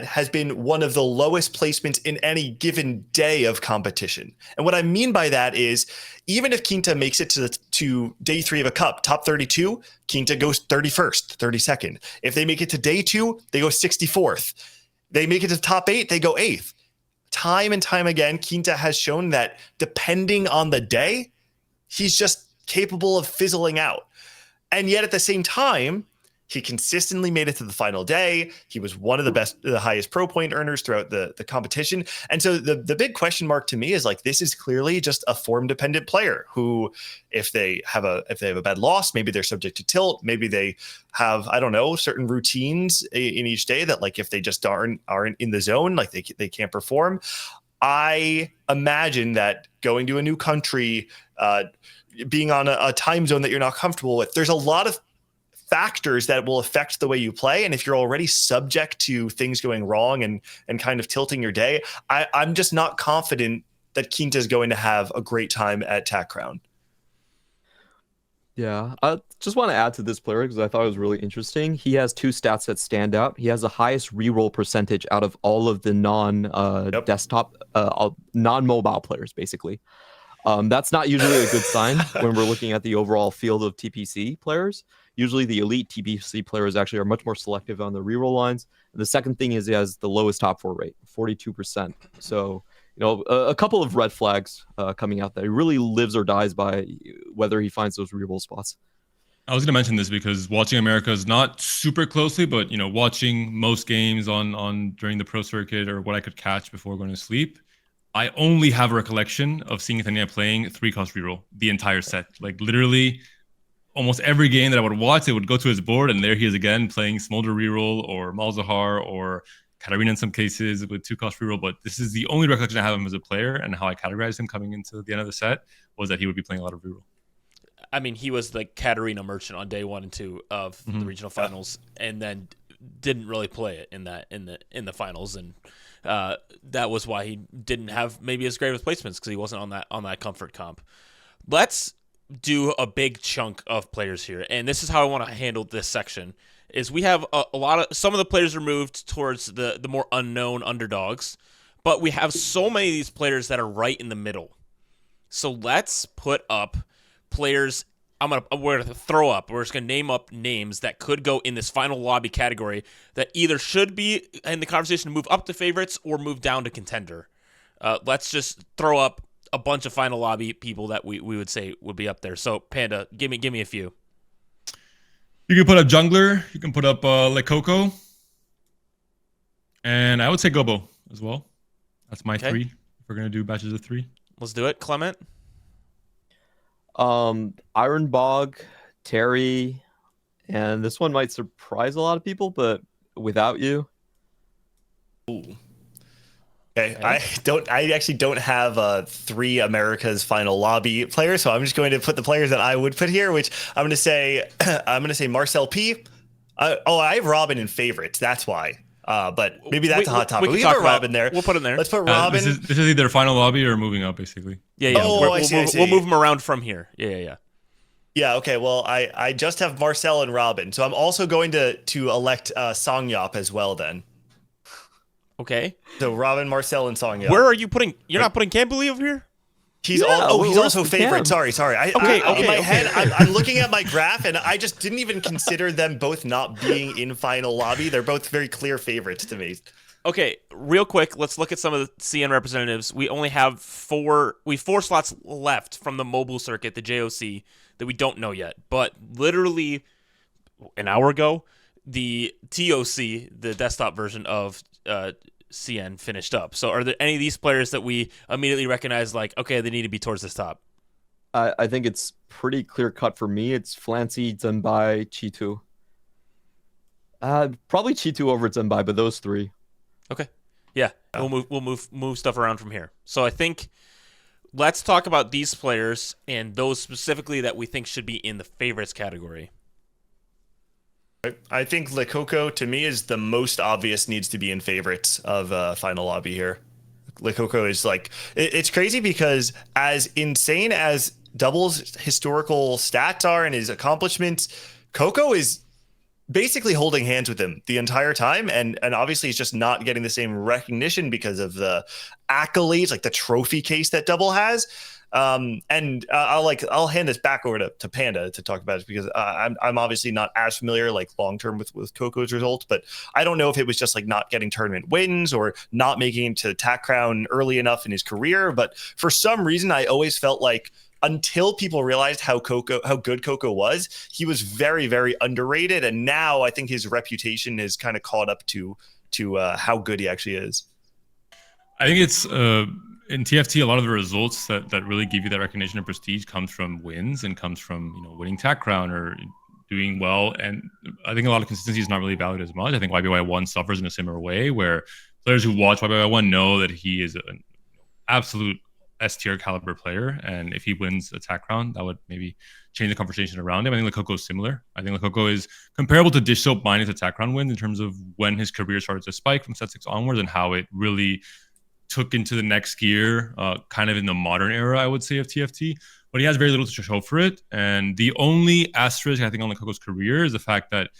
has been one of the lowest placements in any given day of competition. And what I mean by that is, even if Quinta makes it to day 3 of a cup, top 32, Quinta goes 31st, 32nd. If they make it to day 2, they go 64th. They make it to top 8, they go 8th. Time and time again, Quinta has shown that depending on the day, he's just capable of fizzling out. And yet at the same time, He consistently made it to the final day. He was one of the highest pro point earners throughout the competition. And so the big question mark to me is like, this is clearly just a form dependent player who, if they have a bad loss, maybe they're subject to tilt. Maybe they have, I don't know, certain routines in each day that like, if they just aren't in the zone, like they can't perform. I imagine that going to a new country, being on a time zone that you're not comfortable with, there's a lot of factors that will affect the way you play. And if you're already subject to things going wrong and kind of tilting your day, I'm just not confident that Quinta is going to have a great time at TAC Crown. Yeah, I just want to add to this player because I thought it was really interesting. He has 2 stats that stand out. He has the highest reroll percentage out of all of the non-desktop, non-mobile players, basically. That's not usually a good sign when we're looking at the overall field of TPC players. Usually the elite TPC players actually are much more selective on the reroll lines. And the second thing is he has the lowest top 4 rate, 42%. So, you know, a couple of red flags coming out that he really lives or dies by whether he finds those reroll spots. I was going to mention this because watching Americas not super closely, but, you know, watching most games on during the pro circuit or what I could catch before going to sleep, I only have a recollection of seeing Tanya playing 3-cost reroll the entire set. Like literally almost every game that I would watch, it would go to his board and there he is again playing Smolder reroll or Malzahar or Katarina in some cases with 2-cost reroll. But this is the only recollection I have of him as a player, and how I categorized him coming into the end of the set was that he would be playing a lot of reroll. I mean, he was the Katarina merchant on day 1 and 2 of the regional finals, and then didn't really play it in the finals, and that was why he didn't have maybe as great of placements, because he wasn't on that comfort comp. Let's do a big chunk of players here, and this is how I want to handle this section. Is we have a lot of, some of the players are moved towards the more unknown underdogs, but we have so many of these players that are right in the middle. So let's put up players. We're gonna throw up. We're just gonna name up names that could go in this final lobby category that either should be in the conversation to move up to favorites or move down to contender. Let's just throw up a bunch of final lobby people that we would say would be up there. So Panda, give me a few. You can put up Jungler. You can put up Lekoko. And I would say Gobo as well. That's my 3. If we're going to do batches of 3. Let's do it. Clement? Ironbog, Terry, and this one might surprise a lot of people, but Without You. Ooh. Okay, I actually don't have 3 America's final lobby players, so I'm just going to put the players that I would put here, which I'm going to say Marcel P. I have Robin in favorites, that's why. But maybe that's a hot topic. We can put Robin there. We'll put him there. Let's put Robin. This is either final lobby or moving up, basically. Yeah. Oh, I see. We'll move him around from here. Yeah. Yeah, okay. Well, I just have Marcel and Robin, so I'm also going to elect Songyop as well then. Okay. So Robin, Marcel, and Songyop. Where are you putting? You're not putting Cambly over here? He's he's also favorite. Sorry. In my head, I'm looking at my graph, and I just didn't even consider them both not being in final lobby. They're both very clear favorites to me. Okay, real quick, let's look at some of the CN representatives. We only have 4 slots left from the mobile circuit, the JOC, that we don't know yet. But literally an hour ago, the TOC, the desktop version of CN, finished up. So are there any of these players that we immediately recognize, like, okay, they need to be towards this top? I think it's pretty clear cut for me. It's Flancy, Zenbai, Chitu. Probably Chitu over Zenbai, but those 3. Okay. Yeah. We'll move stuff around from here. So I think let's talk about these players and those specifically that we think should be in the favorites category. I think Lekoko, to me, is the most obvious needs to be in favorites of final lobby here. Lekoko is like, it's crazy because as insane as Double's historical stats are and his accomplishments, Coco is basically holding hands with him the entire time, and obviously he's just not getting the same recognition because of the accolades, like the trophy case that Double has. I'll hand this back over to Panda to talk about it, because I'm obviously not as familiar like long term with Coco's results, but I don't know if it was just like not getting tournament wins or not making it to TAC Crown early enough in his career. But for some reason, I always felt like until people realized how good Coco was, he was very, very underrated. And now I think his reputation is kind of caught up to how good he actually is. I think it's in TFT, a lot of the results that really give you that recognition and prestige comes from wins and comes from, you know, winning TAC crown or doing well. And I think a lot of consistency is not really valued as much. I think YBY1 suffers in a similar way, where players who watch YBY1 know that he is an absolute S tier caliber player, and if he wins a TAC crown, that would maybe change the conversation around him. I think Lakoko is similar. I think Lakoko is comparable to Dish Soap minus a TAC crown win in terms of when his career started to spike from set 6 onwards and how it really took into the next gear, kind of in the modern era, I would say, of TFT. But he has very little to show for it. And the only asterisk, I think, on Lakoko's career is the fact that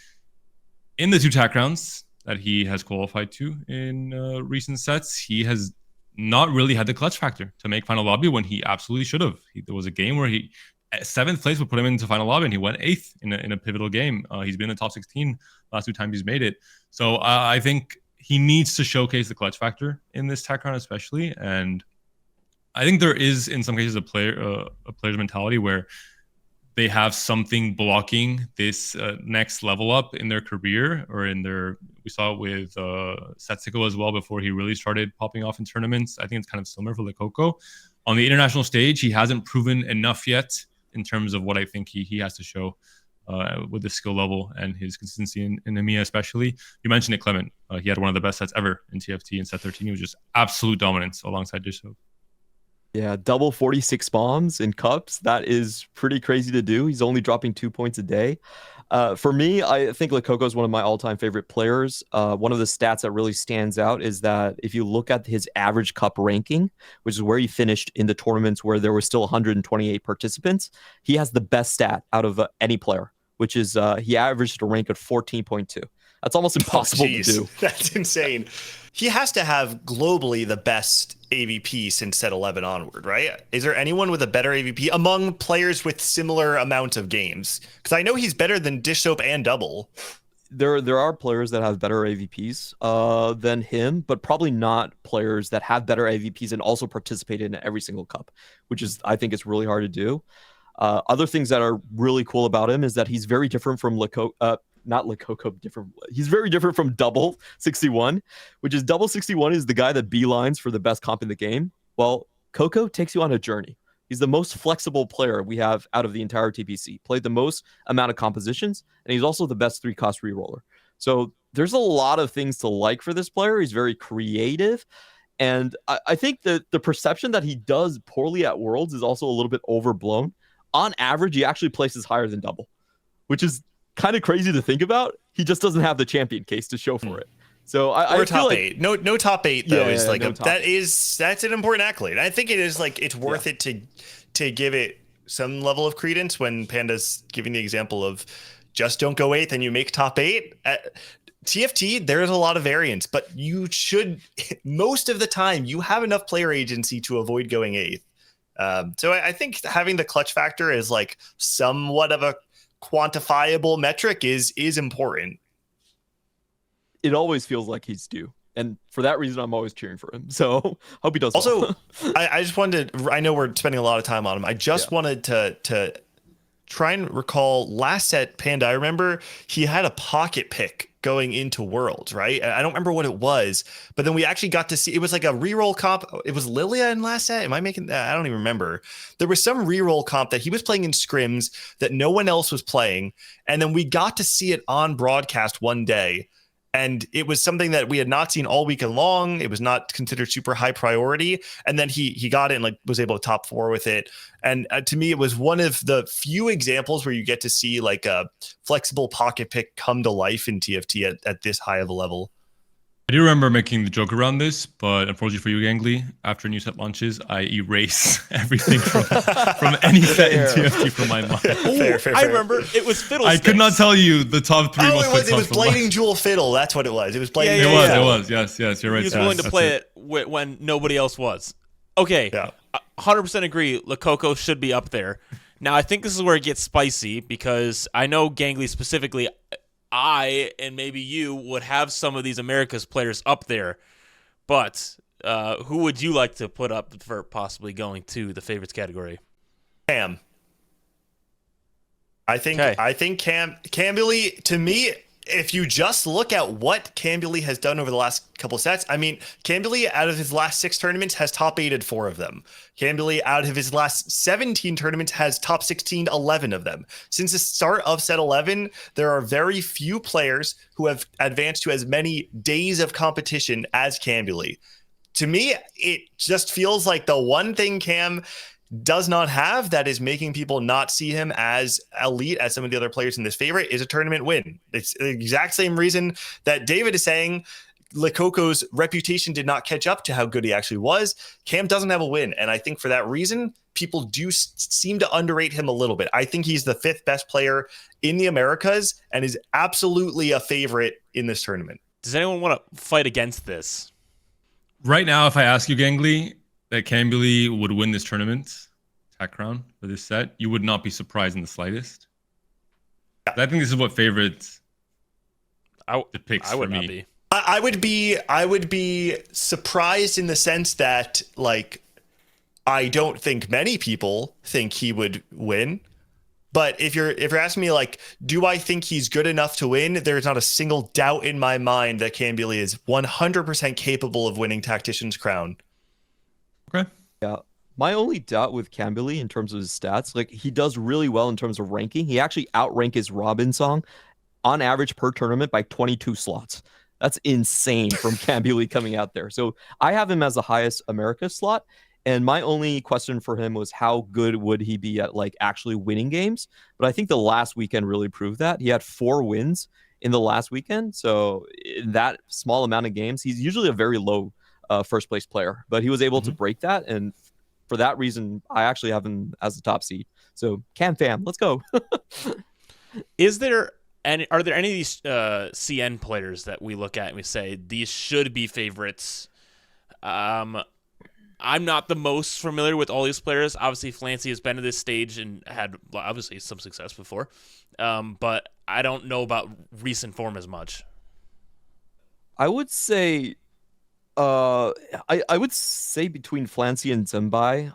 in the 2 TAC rounds that he has qualified to in recent sets, he has not really had the clutch factor to make final lobby when he absolutely should have. There was a game where he 7th place would put him into final lobby, and he went 8th in a pivotal game. He's been in the top 16 last 2 times he's made it. So I think he needs to showcase the clutch factor in this TAC round especially. And I think there is, in some cases, a player's mentality where they have something blocking this next level up in their career or in their. We saw it with Setsuko as well before he really started popping off in tournaments. I think it's kind of similar for Lakoko. On the international stage, he hasn't proven enough yet in terms of what I think he has to show with the skill level and his consistency in EMEA especially. You mentioned it, Clement. He had one of the best sets ever in TFT in set 13. He was just absolute dominance alongside Disho. Yeah, double 46 bombs in cups. That is pretty crazy to do. He's only dropping 2 points a day. For me, I think Lakoko is one of my all-time favorite players. One of the stats that really stands out is that if you look at his average cup ranking, which is where he finished in the tournaments where there were still 128 participants, he has the best stat out of any player, which is he averaged a rank of 14.2. That's almost impossible to do. That's insane. He has to have globally the best AVP since set 11 onward, right? Is there anyone with a better AVP among players with similar amounts of games? Because I know he's better than Dish Soap and Double. There are players that have better AVPs than him, but probably not players that have better AVPs and also participate in every single cup, which is, I think, it's really hard to do. Other things that are really cool about him is that he's very different from he's very different from Double 61, which is Double 61 is the guy that beelines for the best comp in the game. Well, Coco takes you on a journey. He's the most flexible player we have out of the entire TPC. Played the most amount of compositions, and he's also the best 3-cost reroller. So there's a lot of things to like for this player. He's very creative. And I think that the perception that he does poorly at Worlds is also a little bit overblown. On average, he actually places higher than Double, which is kind of crazy to think about. He just doesn't have the champion case to show for it. So I feel top like 8. No top 8 though is like no that's an important accolade. I think it is like it's worth it to give it some level of credence when Panda's giving the example of just don't go 8th and you make top 8. At TFT, there's a lot of variance, but you should most of the time you have enough player agency to avoid going 8th. So I think having the clutch factor is like somewhat of a quantifiable metric is important. It always feels like he's due, and for that reason I'm always cheering for him, so hope he does also well. I just wanted to, I know we're spending a lot of time on him. I just wanted to try and recall last set Panda. I remember he had a pocket pick going into Worlds, right? I don't remember what it was, but then we actually got to see, it was like a reroll comp. It was Lilia in last set. Am I making that? I don't even remember. There was some reroll comp that he was playing in scrims that no one else was playing. And then we got to see it on broadcast one day. And it was something that we had not seen all weekend long. It was not considered super high priority. And then he got it and like was able to top 4 with it. And to me, it was one of the few examples where you get to see like a flexible pocket pick come to life in TFT at this high of a level. I do remember making the joke around this, but unfortunately for you, Gangly, after new set launches, I erase everything from any set in TFT from my mind. Fair. I remember it was Fiddlesticks. I could not tell you the top 3 most it was Blading Jewel Fiddle. That's what it was. It was Blading Yeah, Jewel yeah, Fiddle. It was. Yes, you're right. He was willing to play it when nobody else was. Okay, Yeah. 100% agree. Lakoko should be up there. Now, I think this is where it gets spicy because I know Gangly specifically, I and maybe you would have some of these Americas players up there, but who would you like to put up for possibly going to the favorites category? Cam. I think Okay. Cambilly, to me, if you just look at what Cambilly has done over the last couple of sets, I mean, Cambilly out of his last 6 tournaments has top 8'd 4 of them. Cambilly out of his last 17 tournaments has top 16 11 of them. Since the start of set 11, there are very few players who have advanced to as many days of competition as Cambilly. To me, it just feels like the one thing Cam does not have that is making people not see him as elite as some of the other players in this favorite is a tournament win. It's the exact same reason that David is saying Lococo's reputation did not catch up to how good he actually was. Cam doesn't have a win, and I think for that reason, people do seem to underrate him a little bit. I think he's the 5th best player in the Americas and is absolutely a favorite in this tournament. Does anyone want to fight against this? Right now, if I ask you, Gangly, that Cambilly would win this tournament, Tech Crown, for this set, you would not be surprised in the slightest. I think this is what favorites depicts I would for not me. be. I would be surprised in the sense that, like, I don't think many people think he would win. But if you're asking me, like, do I think he's good enough to win? There's not a single doubt in my mind that Cambilly is 100% capable of winning Tactician's crown. Okay. Yeah. My only doubt with Cambilly in terms of his stats, like he does really well in terms of ranking. He actually outrank his Robin song on average per tournament by 22 slots. That's insane from Cambilly coming out there. So I have him as the highest America slot. And my only question for him was how good would he be at like actually winning games? But I think the last weekend really proved that. He had 4 wins in the last weekend. So in that small amount of games, he's usually a very low first place player, but he was able to break that. And for that reason, I actually have him as the top seed. So Cam fam, let's go. Are there any of these CN players that we look at and we say these should be favorites? I'm not the most familiar with all these players. Obviously, Flancy has been to this stage and had obviously some success before, but I don't know about recent form as much. I would say I would say between Flancy and Zembai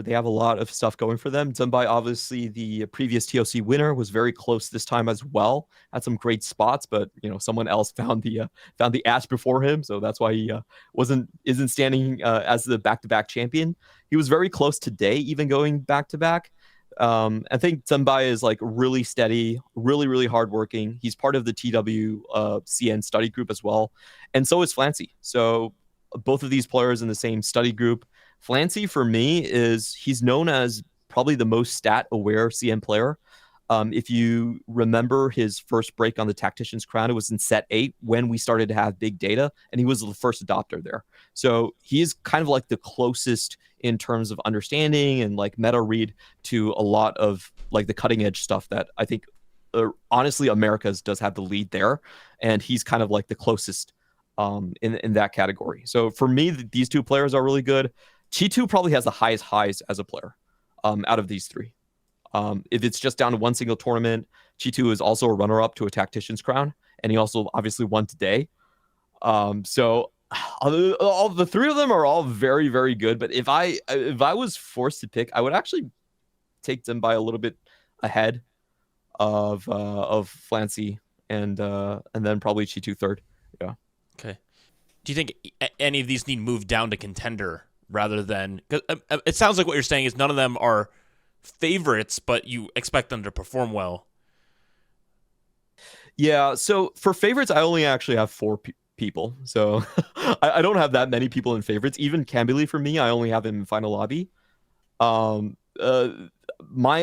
they have a lot of stuff going for them. Zembai, obviously the previous TOC winner, was very close this time as well. Had some great spots, but someone else found the ash before him, so that's why he isn't standing as the back-to-back champion. He was very close today, even going back-to-back. I think Zembai is like really steady, really hardworking. He's part of the TW CN study group as well, and so is Flancy. So both of these players in the same study group. Flancy for me he's known as probably the most stat aware CN player. If you remember his first break on the Tactician's crown, it was in set 8 when we started to have big data, and he was the first adopter there. So he is kind of like the closest in terms of understanding and like meta read to a lot of like the cutting edge stuff that I think honestly Americas does have the lead there, and he's kind of like the closest in that category. So for me, these 2 players are really good. Chi2 probably has the highest highs as a player out of these 3. If it's just down to one single tournament, Chi2 is also a runner-up to a Tactician's crown, and he also obviously won today. So all the 3 of them are all very, very good. But if I was forced to pick, I would actually take them by a little bit ahead of Flancy and then probably Chi2 third. Yeah. Okay. Do you think any of these need moved down to contender rather than? Cause it sounds like what you're saying is none of them are favorites, but you expect them to perform well. Yeah. So for favorites, I only actually have 4 people. So I don't have that many people in favorites. Even Cambilly for me, I only have him in final lobby. My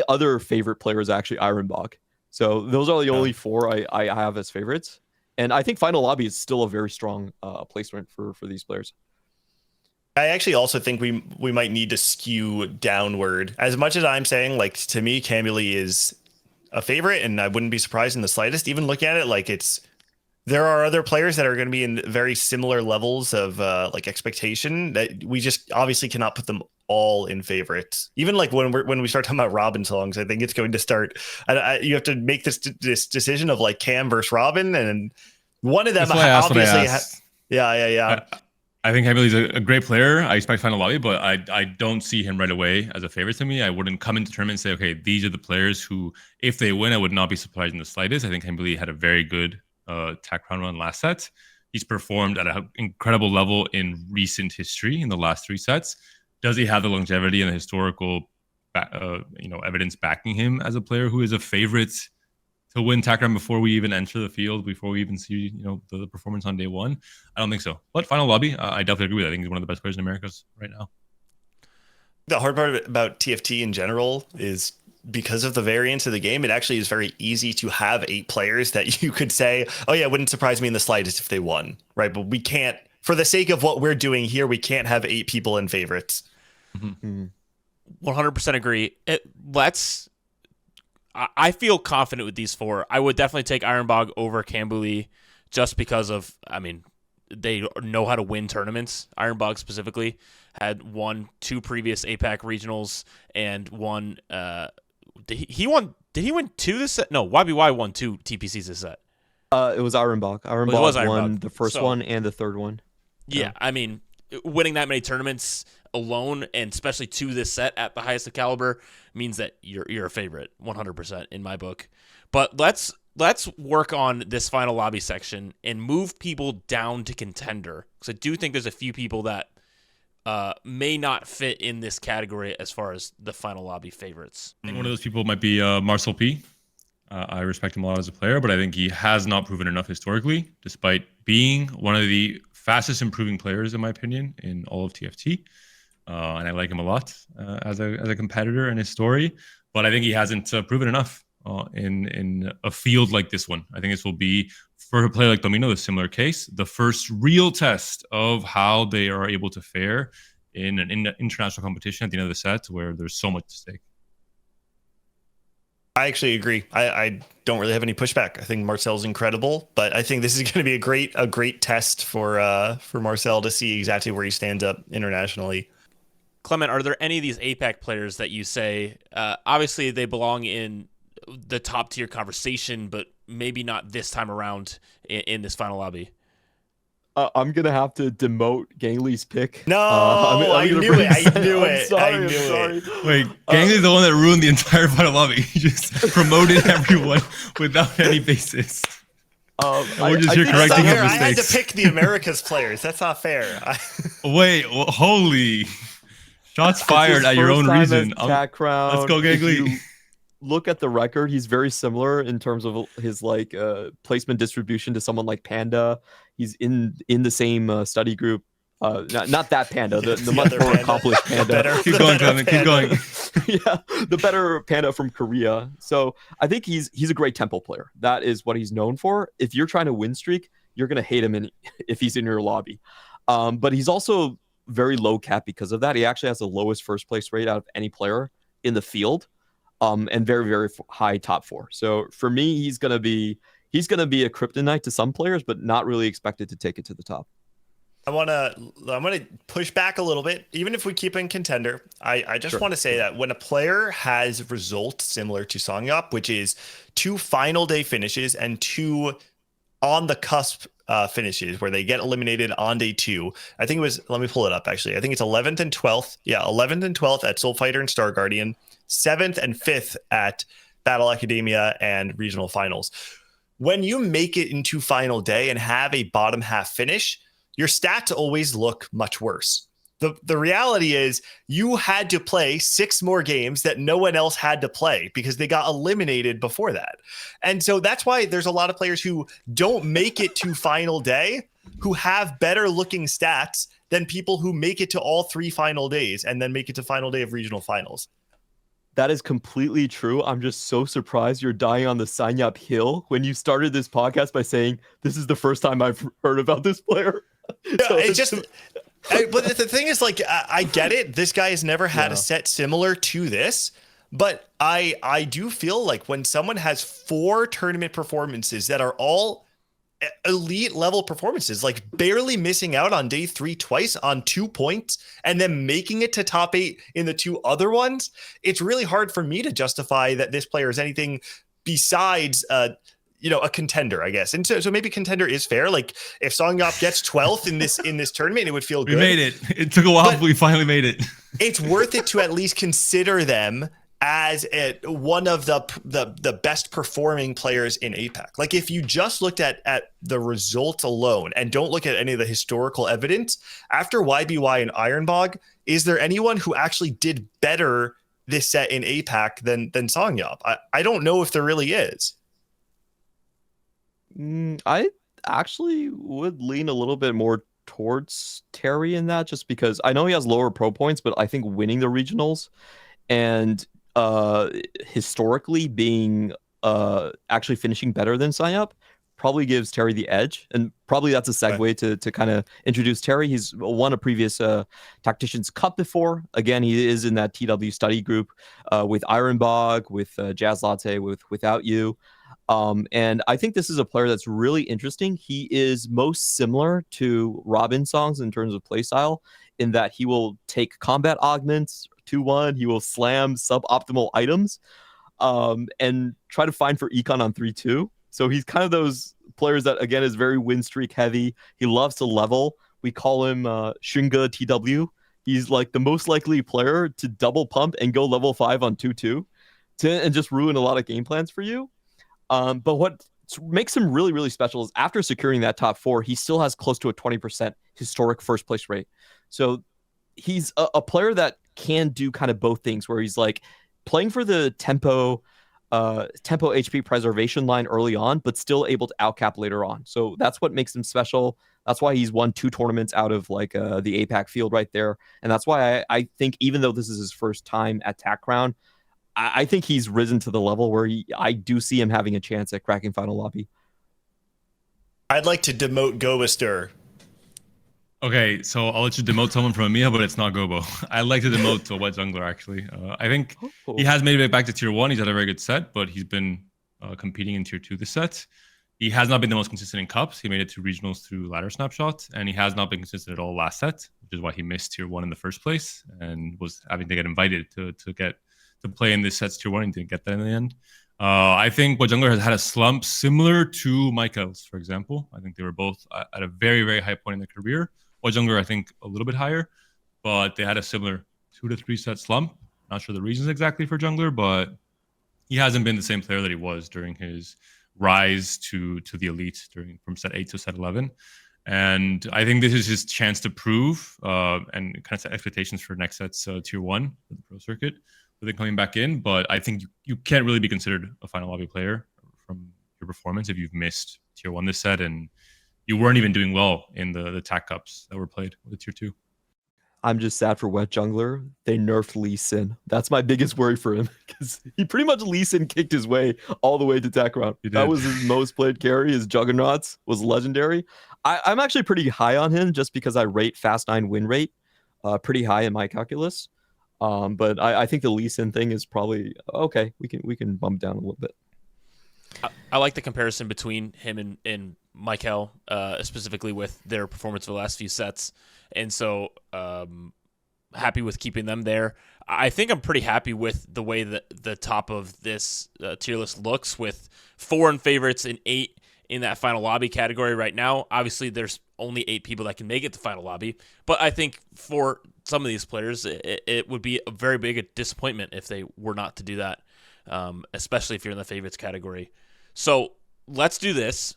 other favorite player is actually Ironbog. So those are the only 4 I have as favorites. And I think final lobby is still a very strong placement for these players. I actually also think we might need to skew downward. As much as I'm saying, like, to me, Cambilly is a favorite, and I wouldn't be surprised in the slightest. Even looking at it, like, there are other players that are going to be in very similar levels of like expectation that we just obviously cannot put them all in favorites. Even like when we start talking about Robin songs, I think it's going to start. You have to make this decision of like Cam versus Robin, and one of them obviously. Yeah. I think Hamily's a great player. I expect final lobby, but I don't see him right away as a favorite to me. I wouldn't come into tournament and say, okay, these are the players who, if they win, I would not be surprised in the slightest. I think Hamily had a very good tac round run last set. He's performed at an incredible level in recent history in the last 3 sets. Does he have the longevity and the historical, evidence backing him as a player who is a favorite to win tac round before we even enter the field, before we even see the performance on day 1? I don't think so. But final lobby, I definitely agree with that. I think he's one of the best players in Americas right now. The hard part about TFT in general is because of the variance of the game, it actually is very easy to have 8 players that you could say, oh yeah, it wouldn't surprise me in the slightest if they won, right? But we can't, for the sake of what we're doing here, we can't have 8 people in favorites. 100% agree. I feel confident with these 4. I would definitely take Ironbog over Cambuli just because of, they know how to win tournaments. Ironbog specifically had won 2 previous APAC regionals and won. Did he win 2 this set? No, YBY won 2 TPCs this set. It was Ironbog. Ironbog won the first one and the third one. Yeah, winning that many tournaments alone, and especially 2 this set at the highest of caliber, means that you're a favorite 100% in my book. But let's work on this final lobby section and move people down to contender, because I do think there's a few people that may not fit in this category as far as the final lobby favorites. I think one of those people might be Marcel P. I respect him a lot as a player, but I think he has not proven enough historically, despite being one of the fastest improving players, in my opinion, in all of TFT. And I like him a lot as a competitor in his story, but I think he hasn't proven enough in a field like this one. I think this will be, for a player like Domino, a similar case, the first real test of how they are able to fare in an international competition at the end of the set, where there's so much at stake. I actually agree. I don't really have any pushback. I think Marcel's incredible, but I think this is going to be a great test for Marcel to see exactly where he stands up internationally. Clement, are there any of these APAC players that you say, obviously they belong in the top tier conversation, but maybe not this time around in this final lobby? I'm going to have to demote Gangley's pick. No, I knew it. Wait, Gangley's the one that ruined the entire final lobby. He just promoted everyone without any basis. We're just here correcting his mistakes. I had to pick the Americas players. That's not fair. Wait, holy... Shots fired at your own reason. Let's go, Gangley. Look at the record. He's very similar in terms of his placement distribution to someone like Panda. He's in the same study group. Not that Panda, the much more Panda. Accomplished Panda. Keep going, Clement. Keep going. Yeah, the better Panda from Korea. So I think he's a great tempo player. That is what he's known for. If you're trying to win streak, you're gonna hate him if he's in your lobby. But he's also very low cap because of that. He actually has the lowest first place rate out of any player in the field, and very, very high top 4. So for me, he's gonna be a kryptonite to some players, but not really expected to take it to the top. I want to push back a little bit. Even if we keep in contender, I just want to say that when a player has results similar to Songyop, which is 2 final day finishes and 2 on the cusp finishes where they get eliminated on day 2. I think it was, let me pull it up actually. I think it's 11th and 12th. Yeah, 11th and 12th at Soul Fighter and Star Guardian, 7th and 5th at Battle Academia and regional finals. When you make it into final day and have a bottom half finish, your stats always look much worse. The reality is you had to play 6 more games that no one else had to play because they got eliminated before that. And so that's why there's a lot of players who don't make it to final day who have better looking stats than people who make it to all 3 final days and then make it to final day of regional finals. That is completely true. I'm just so surprised you're dying on the Sanyap hill when you started this podcast by saying this is the first time I've heard about this player. So it's just... but the thing is, I get it. This guy has never had a set similar to this, but I do feel like when someone has 4 tournament performances that are all elite level performances, like barely missing out on day 3 twice on 2 points and then making it to top 8 in the 2 other ones, it's really hard for me to justify that this player is anything besides a contender, I guess. And so maybe contender is fair. Like if Songyop gets 12th in this tournament, it would feel good. We made it. It took a while, but we finally made it. It's worth it to at least consider them as one of the best performing players in APAC. Like if you just looked at the results alone and don't look at any of the historical evidence, after YBY and Ironbog, is there anyone who actually did better this set in APAC than Songyop? I don't know if there really is. I actually would lean a little bit more towards Terry in that, just because I know he has lower pro points, but I think winning the regionals and historically being actually finishing better than Songyop probably gives Terry the edge, and probably that's a segue to kind of introduce Terry. He's won a previous Tacticians Cup before. Again, he is in that TW study group with Ironbog, with Jazz Latte, Without You. And I think this is a player that's really interesting. He is most similar to Robin Songs in terms of playstyle, in that he will take combat augments 2-1, he will slam suboptimal items, and try to find for econ on 3-2. So he's kind of those players that, again, is very win streak heavy. He loves to level. We call him Shinga TW. He's like the most likely player to double pump and go level 5 on 2-2 and just ruin a lot of game plans for you. But what makes him really, really special is after securing that top 4, he still has close to a 20% historic first place rate. So he's a player that can do kind of both things, where he's like playing for the tempo HP preservation line early on, but still able to outcap later on. So that's what makes him special. That's why he's won 2 tournaments out of like the APAC field right there. And that's why I think, even though this is his first time at TAC Crown, I think he's risen to the level where I do see him having a chance at cracking final lobby. I'd like to demote Gobister. Okay, so I'll let you demote someone from EMEA, but it's not Gobo. I'd like to demote a wet jungler, actually. I think he has made it back to tier 1. He's had a very good set, but he's been competing in tier 2 this set. He has not been the most consistent in cups. He made it to regionals through ladder snapshot, and he has not been consistent at all last set, which is why he missed tier 1 in the first place and was having to get invited to play in this set's tier 1 and didn't get that in the end. I think Wet Jungler has had a slump similar to Michael's, for example. I think they were both at a very, very high point in their career. Wet Jungler, I think, a little bit higher, but they had a similar 2 to 3 set slump. Not sure the reasons exactly for Jungler, but he hasn't been the same player that he was during his rise to the elite from set 8 to set 11. And I think this is his chance to prove and kind of set expectations for next set's tier 1 for the pro circuit, with it coming back in. But I think you can't really be considered a final lobby player from your performance if you've missed tier 1 this set and you weren't even doing well in the TAC Cups that were played with the tier 2. I'm just sad for Wet Jungler. They nerfed Lee Sin. That's my biggest worry for him, because he pretty much Lee Sin kicked his way all the way to TAC Round. That was his most played carry. His Juggernauts was legendary. I'm actually pretty high on him just because I rate Fast 9 win rate pretty high in my calculus. But I think the Lee Sin thing is probably okay. We can bump down a little bit. I like the comparison between him and Michael, specifically with their performance for the last few sets. And so happy with keeping them there. I think I'm pretty happy with the way that the top of this tier list looks, with 4 in favorites and 8 in that final lobby category right now. Obviously, there's only 8 people that can make it to final lobby. But I think for some of these players, it would be a very big disappointment if they were not to do that, especially if you're in the favorites category. So let's do this.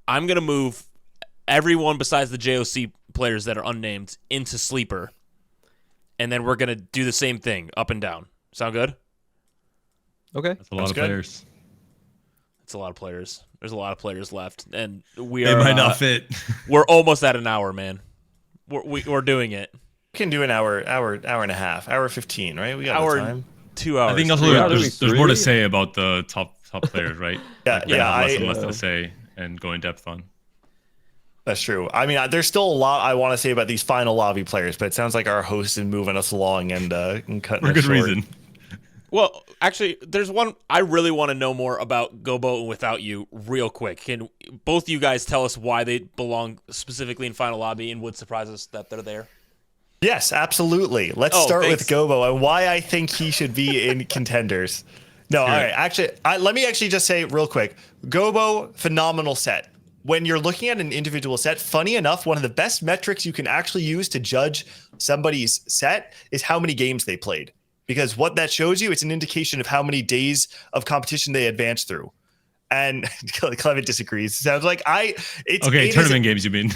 I'm going to move everyone besides the JOC players that are unnamed into sleeper, and then we're going to do the same thing up and down. Sound good? Okay. That's a lot of players. It's a lot of players. There's a lot of players left, and They might not fit. We're almost at an hour, man. We're doing it. We can do an hour and a half, hour 15, right? We got Hour time. 2 hours. I think also there's more to say about the top players, right? Yeah, less to say and go in depth on. That's true. I mean, there's still a lot I want to say about these final lobby players, but it sounds like our host is moving us along and cutting For good short. reason. Well, actually, there's one I really want to know more about Gobo and Without You real quick. Can both of you guys tell us why they belong specifically in final lobby and would surprise us that they're there? Yes, absolutely. Let's start with Gobo and why I think he should be in Contenders. No, all Sure. right. Actually, let me actually just say real quick. Gobo, phenomenal set. When you're looking at an individual set, funny enough, one of the best metrics you can actually use to judge somebody's set is how many games they played. Because what that shows you, it's an indication of how many days of competition they advanced through. And Clement disagrees. Sounds like it's Okay, tournament games, you mean?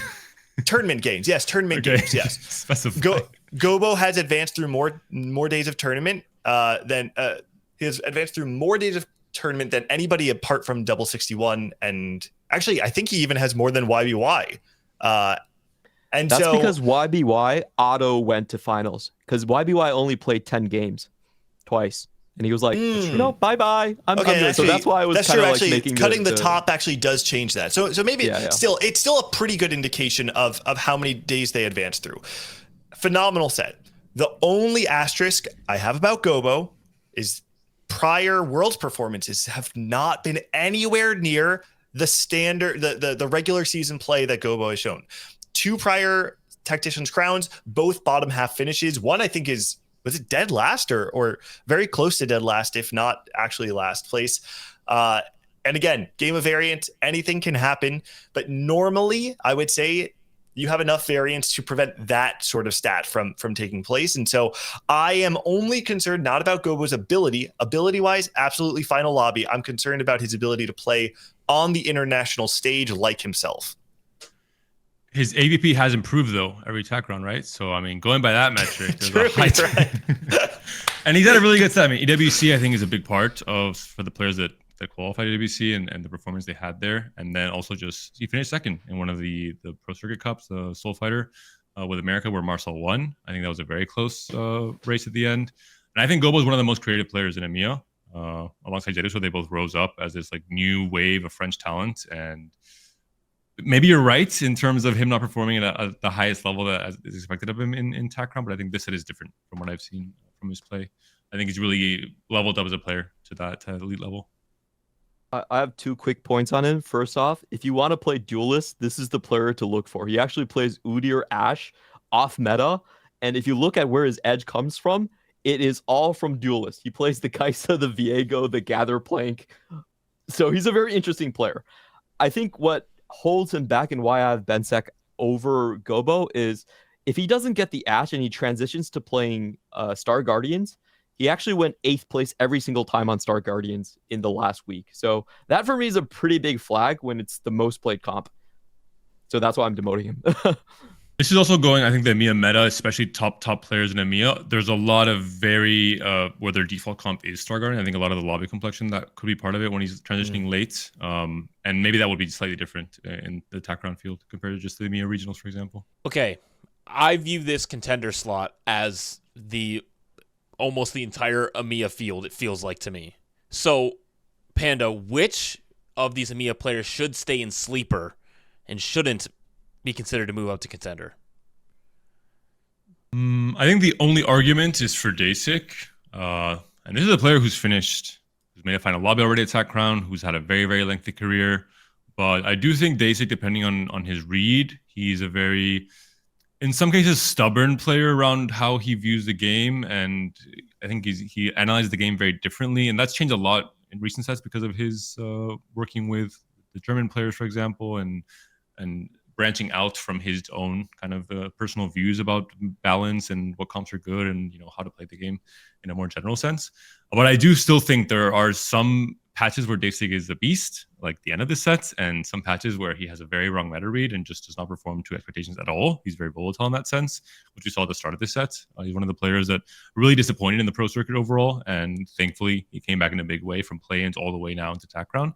Tournament games, yes. Tournament Okay. games, yes. Specify. Gobo has advanced through more days of tournament than he has advanced through more days of tournament than anybody apart from Double 61, and actually, I think he even has more than YBY. And That's so because YBY auto went to finals because YBY only played 10 games twice. And he was like, no, bye-bye. I'm okay, good. actually, So that's why I was that's kind true. of like Actually, making cutting the top actually does change that. So maybe still, it's still a pretty good indication of how many days they advanced through. Phenomenal set. The only asterisk I have about Gobo is prior Worlds performances have not been anywhere near the standard, the regular season play that Gobo has shown. 2 prior Tactician's crowns, both bottom half finishes. One I think was it dead last or very close to dead last, if not actually last place. And again, game of variant, anything can happen. But normally, I would say you have enough variance to prevent that sort of stat from taking place. And so I am only concerned not about Gobo's ability-wise, absolutely final lobby. I'm concerned about his ability to play on the international stage like himself. His AVP has improved though every attack round, right? So I mean, going by that metric, there's a high right. and he's had a really good set. I mean, EWC I think is a big part for the players that qualified EWC and the performance they had there, and then also just he finished second in one of the Pro Circuit Cups, the Soul Fighter with America, where Marcel won. I think that was a very close race at the end, and I think Gobo is one of the most creative players in EMEA. Alongside Jedu, so they both rose up as this like new wave of French talent. And maybe you're right in terms of him not performing at the highest level that is expected of him in TACRON, but I think this set is different from what I've seen from his play. I think he's really leveled up as a player to that elite level. I have 2 quick points on him. First off, if you want to play Duelist, this is the player to look for. He actually plays Udyr Ashe off meta, and if you look at where his edge comes from, it is all from Duelist. He plays the Kaisa, the Viego, the Gather Plank. So he's a very interesting player. I think what holds him back and why I have Bensek over Gobo is if he doesn't get the Ashe and he transitions to playing Star Guardians, he actually went 8th place every single time on Star Guardians in the last week. So that for me is a pretty big flag when it's the most played comp. So that's why I'm demoting him. This is also going, I think, the EMEA meta, especially top players in EMEA. There's a lot of very, where their default comp is Star Guardian. I think a lot of the lobby complexion, that could be part of it when he's transitioning late. And maybe that would be slightly different in the attack round field compared to just the EMEA regionals, for example. Okay, I view this contender slot as almost the entire EMEA field, it feels like to me. So, Panda, which of these EMEA players should stay in sleeper and shouldn't be considered to move up to contender? I think the only argument is for Dasik. And this is a player who's made a final lobby already at Attack Crown, who's had a very, very lengthy career. But I do think Dasik, depending on his read, he's a very, in some cases, stubborn player around how he views the game. And I think he analyzes the game very differently. And that's changed a lot in recent sets because of his working with the German players, for example, and branching out from his own kind of personal views about balance and what comps are good and how to play the game in a more general sense. But I do still think there are some patches where Dasik is the beast, like the end of the set, and some patches where he has a very wrong meta read and just does not perform to expectations at all. He's very volatile in that sense, which we saw at the start of this set. He's one of the players that really disappointed in the pro circuit overall, and thankfully he came back in a big way from play-ins all the way now into TAC round.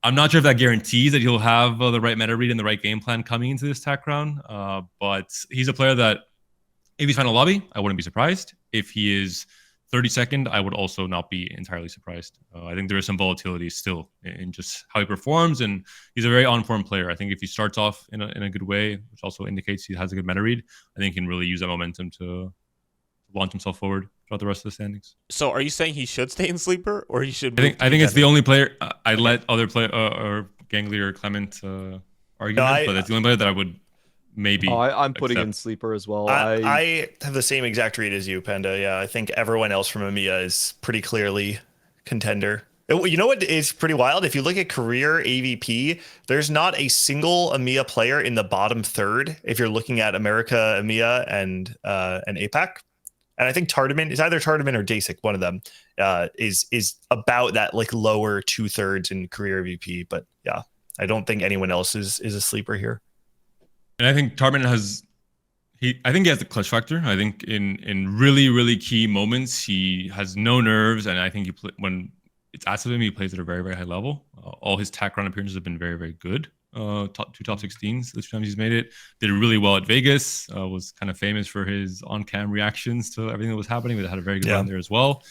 I'm not sure if that guarantees that he'll have the right meta read and the right game plan coming into this TAC round, but he's a player that if he's final lobby, I wouldn't be surprised. If he is 32nd, I would also not be entirely surprised. I think there is some volatility still in just how he performs, and he's a very on-form player. I think if he starts off in a good way, which also indicates he has a good meta read, I think he can really use that momentum to launch himself forward throughout the rest of the standings. So are you saying he should stay in sleeper, or he should I think it's the only player I let other play or Gangly or Clement argue, but it's the only player that I would maybe I'm putting accept. in sleeper as well. I have the same exact read as you, Panda. Yeah, I think everyone else from EMEA is pretty clearly contender. You know what is pretty wild? If you look at career AVP, there's not a single EMEA player in the bottom third. If you're looking at America, EMEA, and APAC, and I think Tardament is either Tardament or Dasic. One of them is about that like lower 2/3 in career AVP. But yeah, I don't think anyone else is a sleeper here. And I think Tardament has. I think he has the clutch factor. I think in really, really key moments, he has no nerves, and I think when it's asked of him, he plays at a very, very high level. All his tack round appearances have been very, very good. Two top 16s the 2 times he's made it. Did really well at Vegas. Was kind of famous for his on-cam reactions to everything that was happening, but had a very good run there as well.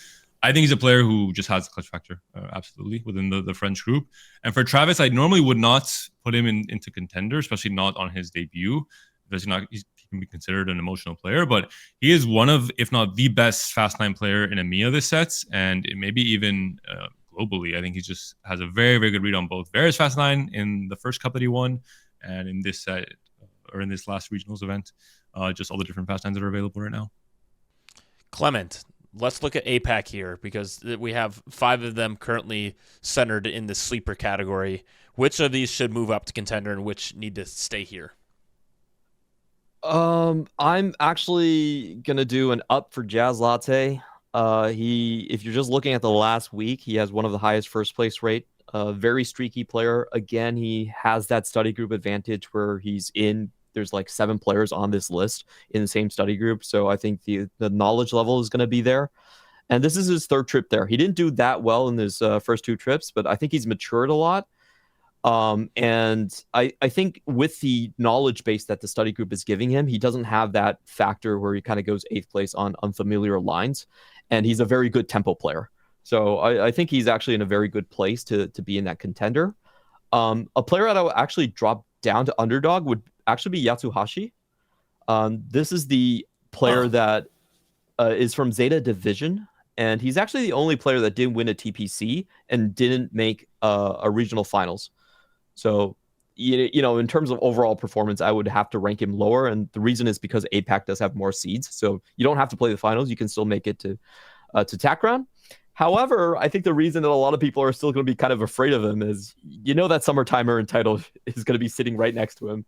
I think he's a player who just has the clutch factor, absolutely, within the French group. And for Travis, I normally would not put him into contender, especially not on his debut. He can be considered an emotional player, but he is one of, if not the best Fast 9 player in EMEA this sets, and maybe even globally. I think he just has a very, very good read on both Varus Fast 9 in the first cup that he won, and in this set, or in this last regionals event, just all the different Fast 9s that are available right now. Clement, let's look at APAC here, because we have 5 of them currently centered in the sleeper category. Which of these should move up to contender and which need to stay here? I'm actually gonna do an up for Jazz Latte. If you're just looking at the last week, he has one of the highest first place rate. Very streaky player. Again, he has that study group advantage where there's like 7 players on this list in the same study group. So I think the knowledge level is going to be there. And this is his 3rd trip there. He didn't do that well in his first 2 trips, but I think he's matured a lot. And I think with the knowledge base that the study group is giving him, he doesn't have that factor where he kind of goes 8th place on unfamiliar lines, and he's a very good tempo player. So I think he's actually in a very good place to be in that contender. A player that I would actually drop down to underdog would actually be Yatsuhashi. This is the player that is from Zeta Division, and he's actually the only player that didn't win a TPC and didn't make a regional finals. So, in terms of overall performance, I would have to rank him lower. And the reason is because APAC does have more seeds. So you don't have to play the finals. You can still make it to TAC round. However, I think the reason that a lot of people are still going to be kind of afraid of him is, that Summertimer and title is going to be sitting right next to him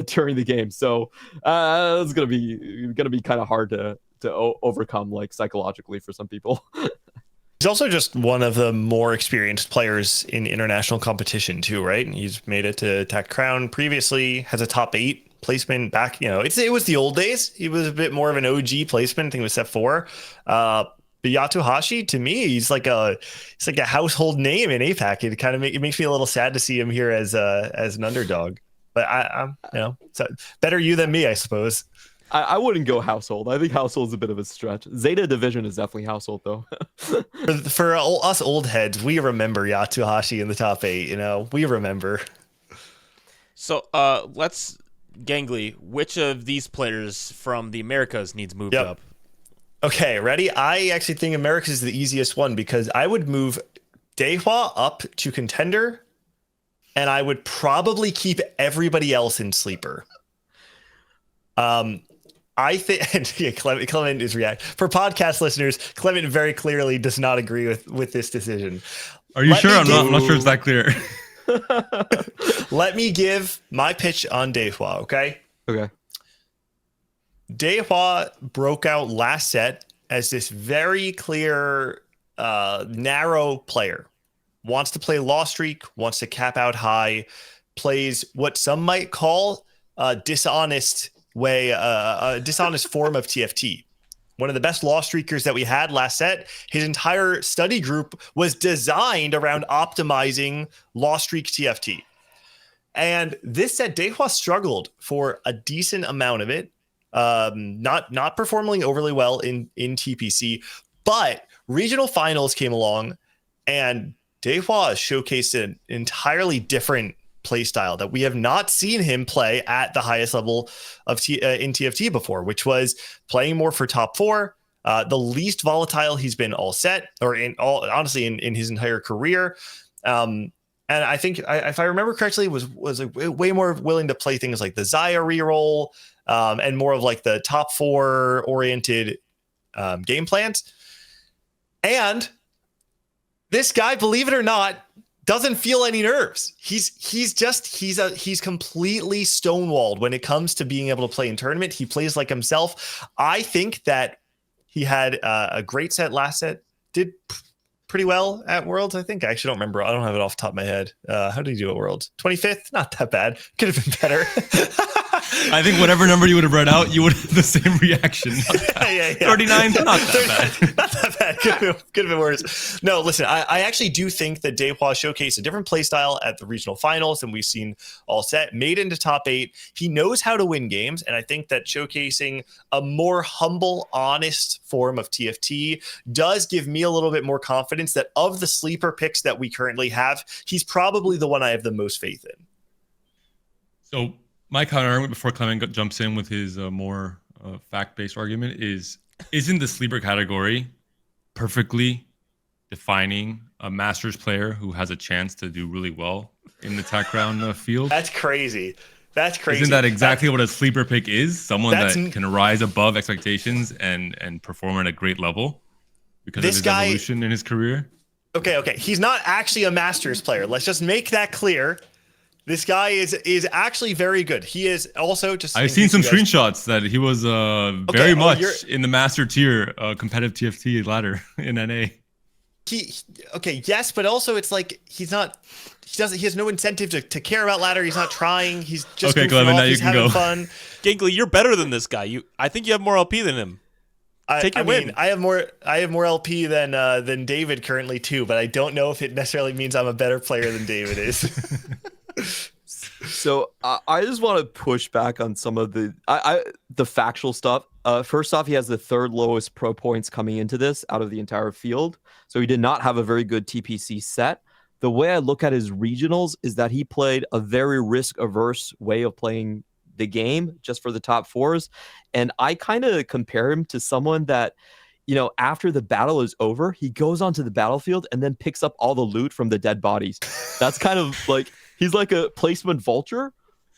during the game. So it's going to be kind of hard to overcome, like, psychologically for some people. He's also just one of the more experienced players in international competition too, right? He's made it to TAC Crown previously, has a top 8 placement back. It was the old days. He was a bit more of an OG placement. I think it was set 4. But Yatsuhashi, to me, he's like a household name in APAC. It makes me a little sad to see him here as an underdog. But I'm so better you than me, I suppose. I wouldn't go household. I think household's a bit of a stretch. Zeta Division is definitely household, though. for us old heads, we remember Yatsuhashi in the top 8. We remember. So let's, Gangly, which of these players from the Americas needs moved up? Okay, ready? I actually think Americas is the easiest one, because I would move Dehua up to contender, and I would probably keep everybody else in sleeper. I think Clement is reacting. For podcast listeners, Clement very clearly does not agree with this decision. Are you sure? I'm not sure it's that clear. Let me give my pitch on Dehua, okay? Okay. Dehua broke out last set as this very clear, narrow player. Wants to play Lost Streak, wants to cap out high, plays what some might call a dishonest form of TFT. One of the best Lost Streakers that we had last set. His entire study group was designed around optimizing Lost Streak TFT. And this set, Dehua struggled for a decent amount of it. Not performing overly well in TPC, but regional finals came along, and Dehua showcased an entirely different play style that we have not seen him play at the highest level of in TFT before, which was playing more for top 4, the least volatile he's been all set, or honestly in his entire career. And I think, if I remember correctly, was way more willing to play things like the Zaya reroll, and more of like the top 4 oriented game plans. And This guy, believe it or not, doesn't feel any nerves. He's completely stonewalled when it comes to being able to play in tournament. He plays like himself. I think that he had a great set last set. Did pretty well at Worlds, I think. I actually don't remember. I don't have it off the top of my head. How did he do at Worlds? 25th? Not that bad. Could have been better. I think whatever number you would have read out, you would have the same reaction. Yeah. 39, not that bad. Not that bad. Could have been worse. No, listen, I actually do think that Dehua showcased a different playstyle at the regional finals than we've seen all set. Made into top 8. He knows how to win games, and I think that showcasing a more humble, honest form of TFT does give me a little bit more confidence that of the sleeper picks that we currently have, he's probably the one I have the most faith in. So my counter argument before Clement jumps in with his more fact-based argument is, isn't the sleeper category perfectly defining a Masters player who has a chance to do really well in the TAC round field? That's crazy. That's crazy. Isn't that exactly what a sleeper pick is? Someone that can rise above expectations and perform at a great level because of his evolution in his career? Okay. He's not actually a Masters player. Let's just make that clear. This guy is actually very good. He is also just. I've seen some screenshots that he was very much in the master tier competitive TFT ladder in NA. Yes, but also it's like he has no incentive to care about ladder. He's not trying. He's just okay, Clement, now you can go. Fun. Gangly, you're better than this guy. I think you have more LP than him. Take your win. I have more LP than David currently too, but I don't know if it necessarily means I'm a better player than David is. So I just want to push back on some of the factual stuff. First off, he has the 3rd lowest pro points coming into this out of the entire field. So he did not have a very good TPC set. The way I look at his regionals is that he played a very risk-averse way of playing the game just for the top 4s. And I kind of compare him to someone that, after the battle is over, he goes onto the battlefield and then picks up all the loot from the dead bodies. That's kind of like, he's like a placement vulture.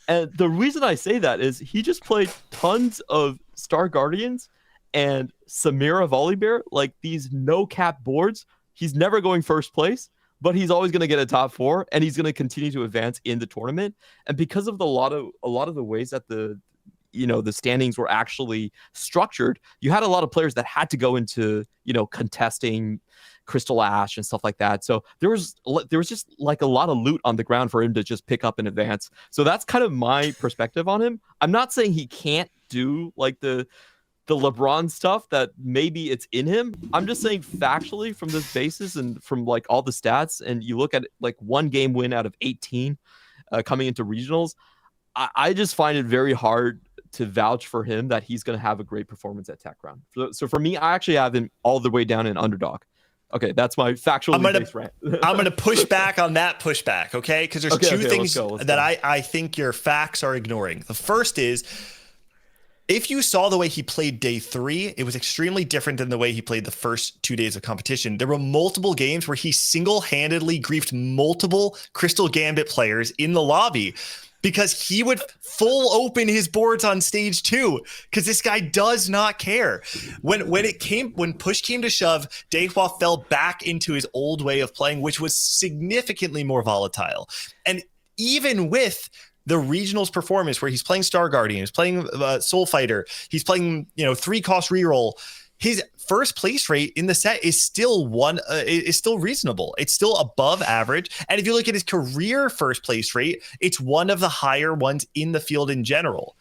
And the reason I say that is he just played tons of Star Guardians and Samira Volibear, like these no-cap boards. He's never going first place, but he's always going to get a top 4, and he's going to continue to advance in the tournament. And because of a lot of the ways that the standings were actually structured, you had a lot of players that had to go into, contesting Crystal Ash and stuff like that. So there was just like a lot of loot on the ground for him to just pick up in advance. So that's kind of my perspective on him. I'm not saying he can't do like the LeBron stuff that maybe it's in him. I'm just saying factually from this basis and from like all the stats, and you look at like 1 game win out of 18 coming into regionals, I just find it very hard to vouch for him that he's going to have a great performance at TAC round. So for me, I actually have him all the way down in underdog. Okay, that's my factual based rant. I'm going to push back on that pushback, okay? Because there's two things that I think your facts are ignoring. The first is, if you saw the way he played day 3, it was extremely different than the way he played the first 2 days of competition. There were multiple games where he single-handedly griefed multiple Crystal Gambit players in the lobby because he would full open his boards on stage 2 because this guy does not care. When push came to shove, Dehua fell back into his old way of playing, which was significantly more volatile. And even with the regionals performance where he's playing Star Guardian, he's playing Soul Fighter, he's playing 3-cost reroll, his first place rate in the set is still reasonable. It's still above average. And if you look at his career first place rate, it's one of the higher ones in the field in general.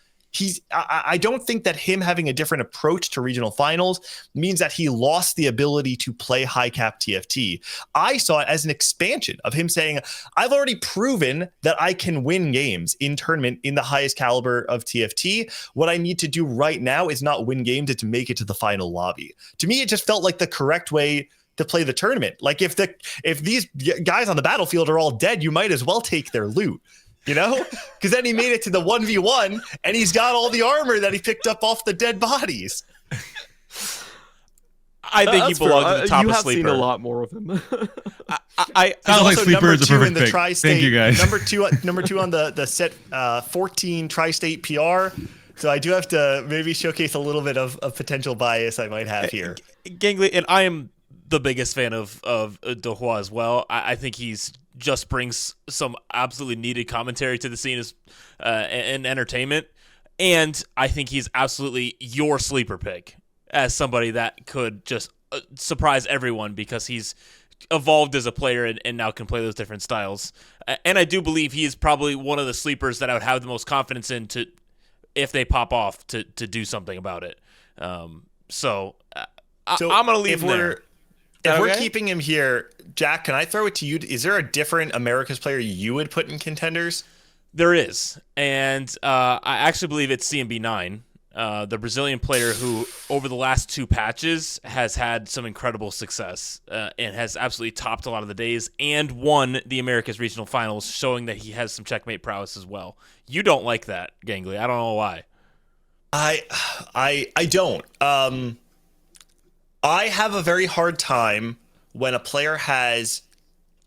I don't think that him having a different approach to regional finals means that he lost the ability to play high cap TFT. I saw it as an expansion of him saying, I've already proven that I can win games in tournament in the highest caliber of TFT. What I need to do right now is not win games, it's to make it to the final lobby. To me, it just felt like the correct way to play the tournament. Like if these guys on the battlefield are all dead, you might as well take their loot. Because then he made it to the 1v1 and he's got all the armor that he picked up off the dead bodies. I think he belongs to the top of sleeper. You have seen a lot more of him. I sounds like sleeper is a perfect pick. Thank you, guys. Number two on the set 14 tri-state PR. So I do have to maybe showcase a little bit of potential bias I might have here. Gangly, and I am the biggest fan of Dohua as well. I think he's just brings some absolutely needed commentary to the scene and entertainment. And I think he's absolutely your sleeper pick as somebody that could just surprise everyone because he's evolved as a player and now can play those different styles. And I do believe he is probably one of the sleepers that I would have the most confidence in to, if they pop off, to do something about it. So I'm going to leave him there. If we're keeping him here, Jack, can I throw it to you? Is there a different Americas player you would put in contenders? There is. And I actually believe it's CMB9. The Brazilian player who, over the last 2 patches, has had some incredible success and has absolutely topped a lot of the days and won the Americas Regional Finals, showing that he has some checkmate prowess as well. You don't like that, Gangly. I don't know why. I don't. I have a very hard time when a player has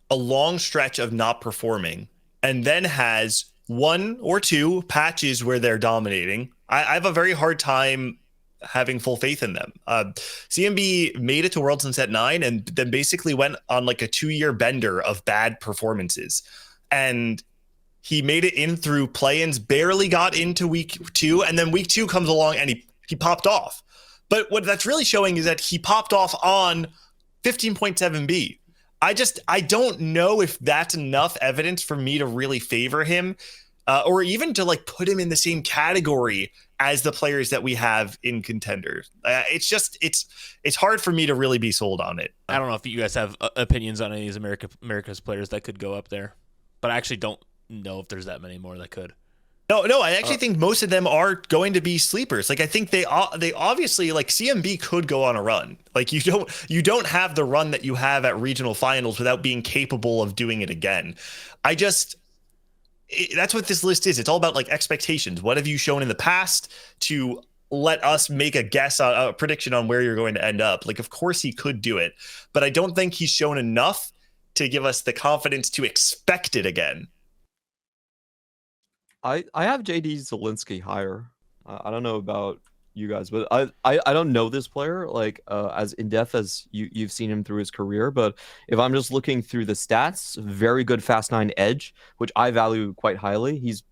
a long stretch of not performing and then has 1 or 2 patches where they're dominating. I have a very hard time having full faith in them. CMB made it to Worlds in Set 9 and then basically went on like a 2-year bender of bad performances. And he made it in through play-ins, barely got into week 2, and then week 2 comes along and he popped off. But what that's really showing is that he popped off on 15.7B. I don't know if that's enough evidence for me to really favor him. Or even to like put him in the same category as the players that we have in contenders. It's hard for me to really be sold on it. I don't know if you guys have opinions on any of these America's players that could go up there, but I actually don't know if there's that many more that could. No, I actually think most of them are going to be sleepers. Like I think they obviously, like CMB could go on a run. Like you don't have the run that you have at regional finals without being capable of doing it again. That's what this list is. It's all about like expectations. What have you shown in the past to let us make a guess, a prediction on where you're going to end up? Like, of course he could do it, but I don't think he's shown enough to give us the confidence to expect it again. I have JD Zielinski higher. I don't know about you guys, but I don't know this player like as in depth as you've seen him through his career. But if I'm just looking through the stats, very good Fast 9 edge, which I value quite highly. He's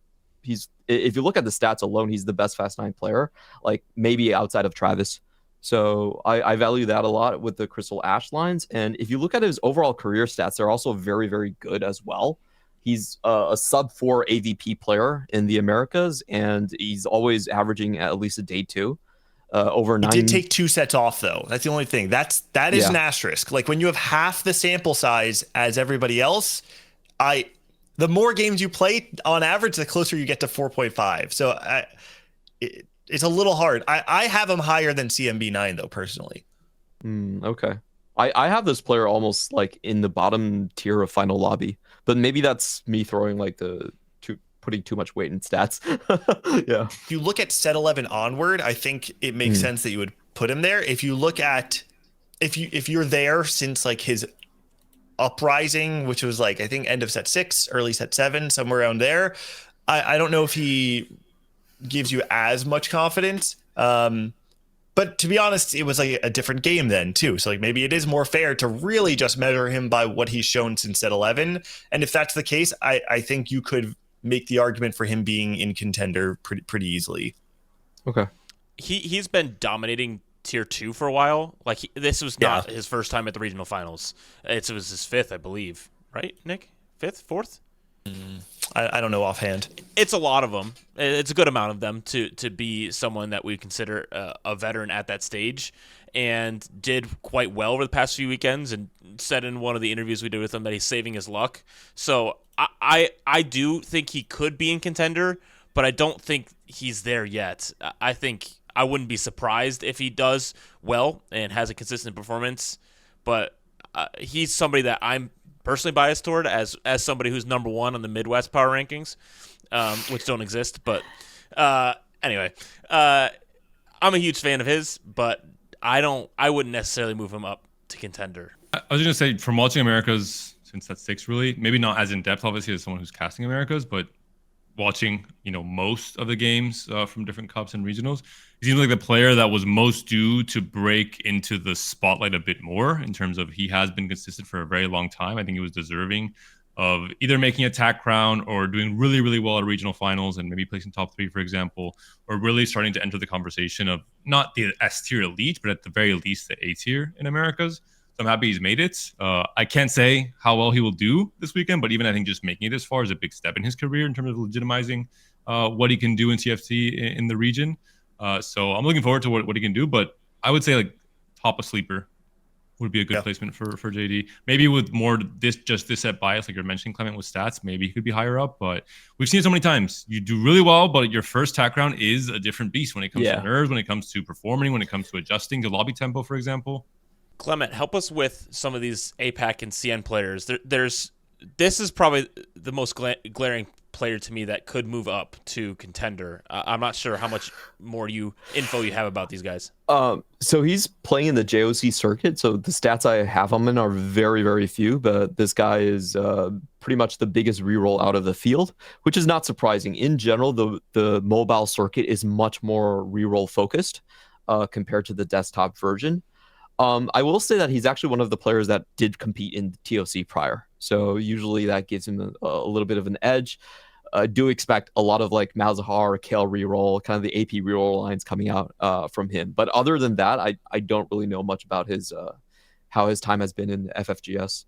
if you look at the stats alone, he's the best Fast 9 player, like maybe outside of Travis. So I value that a lot with the Crystal Ash lines. And if you look at his overall career stats, they're also very, very good as well. He's a sub-4 AVP player in the Americas, and he's always averaging at least a day 2. Over 9. He did take 2 sets off, though. That's the only thing. That is an asterisk. Like when you have half the sample size as everybody else, the more games you play, on average, the closer you get to 4.5. So it's a little hard. I have him higher than CMB9, though, personally. Okay. I have this player almost like in the bottom tier of Final Lobby, but maybe that's me throwing like putting too much weight in stats. Yeah. If you look at set 11 onward, I think it makes sense that you would put him there. If you look at if you're there since like his uprising, which was like I think end of set 6, early set 7, somewhere around there, I don't know if he gives you as much confidence. But to be honest, it was like a different game then too. So like maybe it is more fair to really just measure him by what he's shown since set 11. And if that's the case, I think you could make the argument for him being in contender pretty easily. Okay. He's been dominating tier 2 for a while. Like this was not his first time at the regional finals. It was his 5th, I believe. Right, Nick? 5th, 4th? I don't know offhand. It's a lot of them. It's a good amount of them to be someone that we consider a veteran at that stage, and did quite well over the past few weekends, and said in one of the interviews we did with him that he's saving his luck. So I do think he could be in contender, but I don't think he's there yet. I think I wouldn't be surprised if he does well and has a consistent performance, but he's somebody that I'm personally biased toward as somebody who's number 1 on the Midwest power rankings, which don't exist. But anyway, I'm a huge fan of his, but I wouldn't necessarily move him up to contender. I was going to say, from watching Americas since that 6, really, maybe not as in depth, obviously, as someone who's casting Americas, but watching, most of the games from different cups and regionals. He seems like the player that was most due to break into the spotlight a bit more in terms of he has been consistent for a very long time. I think he was deserving of either making a TAC crown or doing really, really well at regional finals and maybe placing top 3, for example, or really starting to enter the conversation of not the S tier elite, but at the very least the A tier in Americas. So I'm happy he's made it. I can't say how well he will do this weekend, but even I think just making it this far is a big step in his career in terms of legitimizing what he can do in TFT in the region. So I'm looking forward to what he can do, but I would say like top a sleeper would be a good placement for JD. Maybe with more this set bias, like you're mentioning, Clement, with stats, maybe he could be higher up. But we've seen it so many times. You do really well, but your first TAC round is a different beast when it comes to nerves, when it comes to performing, when it comes to adjusting to lobby tempo, for example. Clement, help us with some of these APAC and CN players. This is probably the most glaring player to me that could move up to contender. I'm not sure how much more info you have about these guys. So he's playing in the JOC circuit. So the stats I have him in are very, very few, but this guy is pretty much the biggest reroll out of the field, which is not surprising. In general, the mobile circuit is much more reroll focused compared to the desktop version. I will say that he's actually one of the players that did compete in TOC prior. So usually that gives him a little bit of an edge. I do expect a lot of like Malzahar, Kale reroll, kind of the AP reroll lines coming out from him. But other than that, I don't really know much about his how his time has been in FFGS.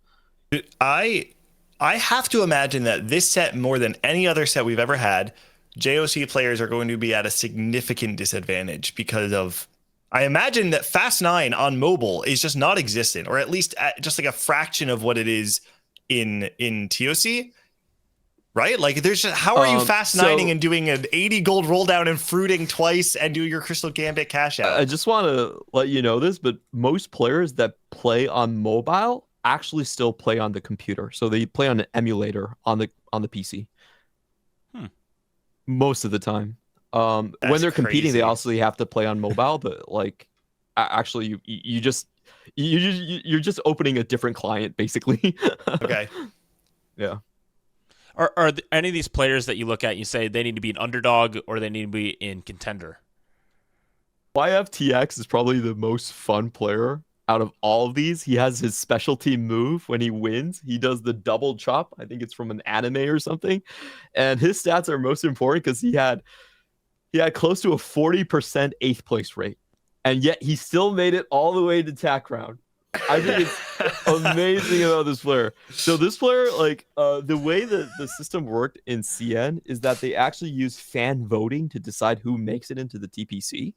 I have to imagine that this set, more than any other set we've ever had, JOC players are going to be at a significant disadvantage because of, I imagine that Fast 9 on mobile is just not existent, or at least just like a fraction of what it is in TOC, right? Like there's just, how are you Fast 9ing and doing an 80 gold roll down and fruiting twice and do your Crystal Gambit cash out? I just want to let you know this, but most players that play on mobile actually still play on the computer. So they play on an emulator on the PC. Most of the time. When they're competing, crazy. they also have to play on mobile, but like actually you're just opening a different client basically. Okay. Yeah. Are any of these players that you look at, you say they need to be an underdog or they need to be in contender? YFTX is probably the most fun player out of all of these. He has his specialty move when he wins. He does the double chop. I think it's from an anime or something. And his stats are most important because he had close to a 40% 8th place rate. And yet he still made it all the way to TAC round. I think it's amazing about this player. So this player, like the way that the system worked in CN is that they actually use fan voting to decide who makes it into the TPC.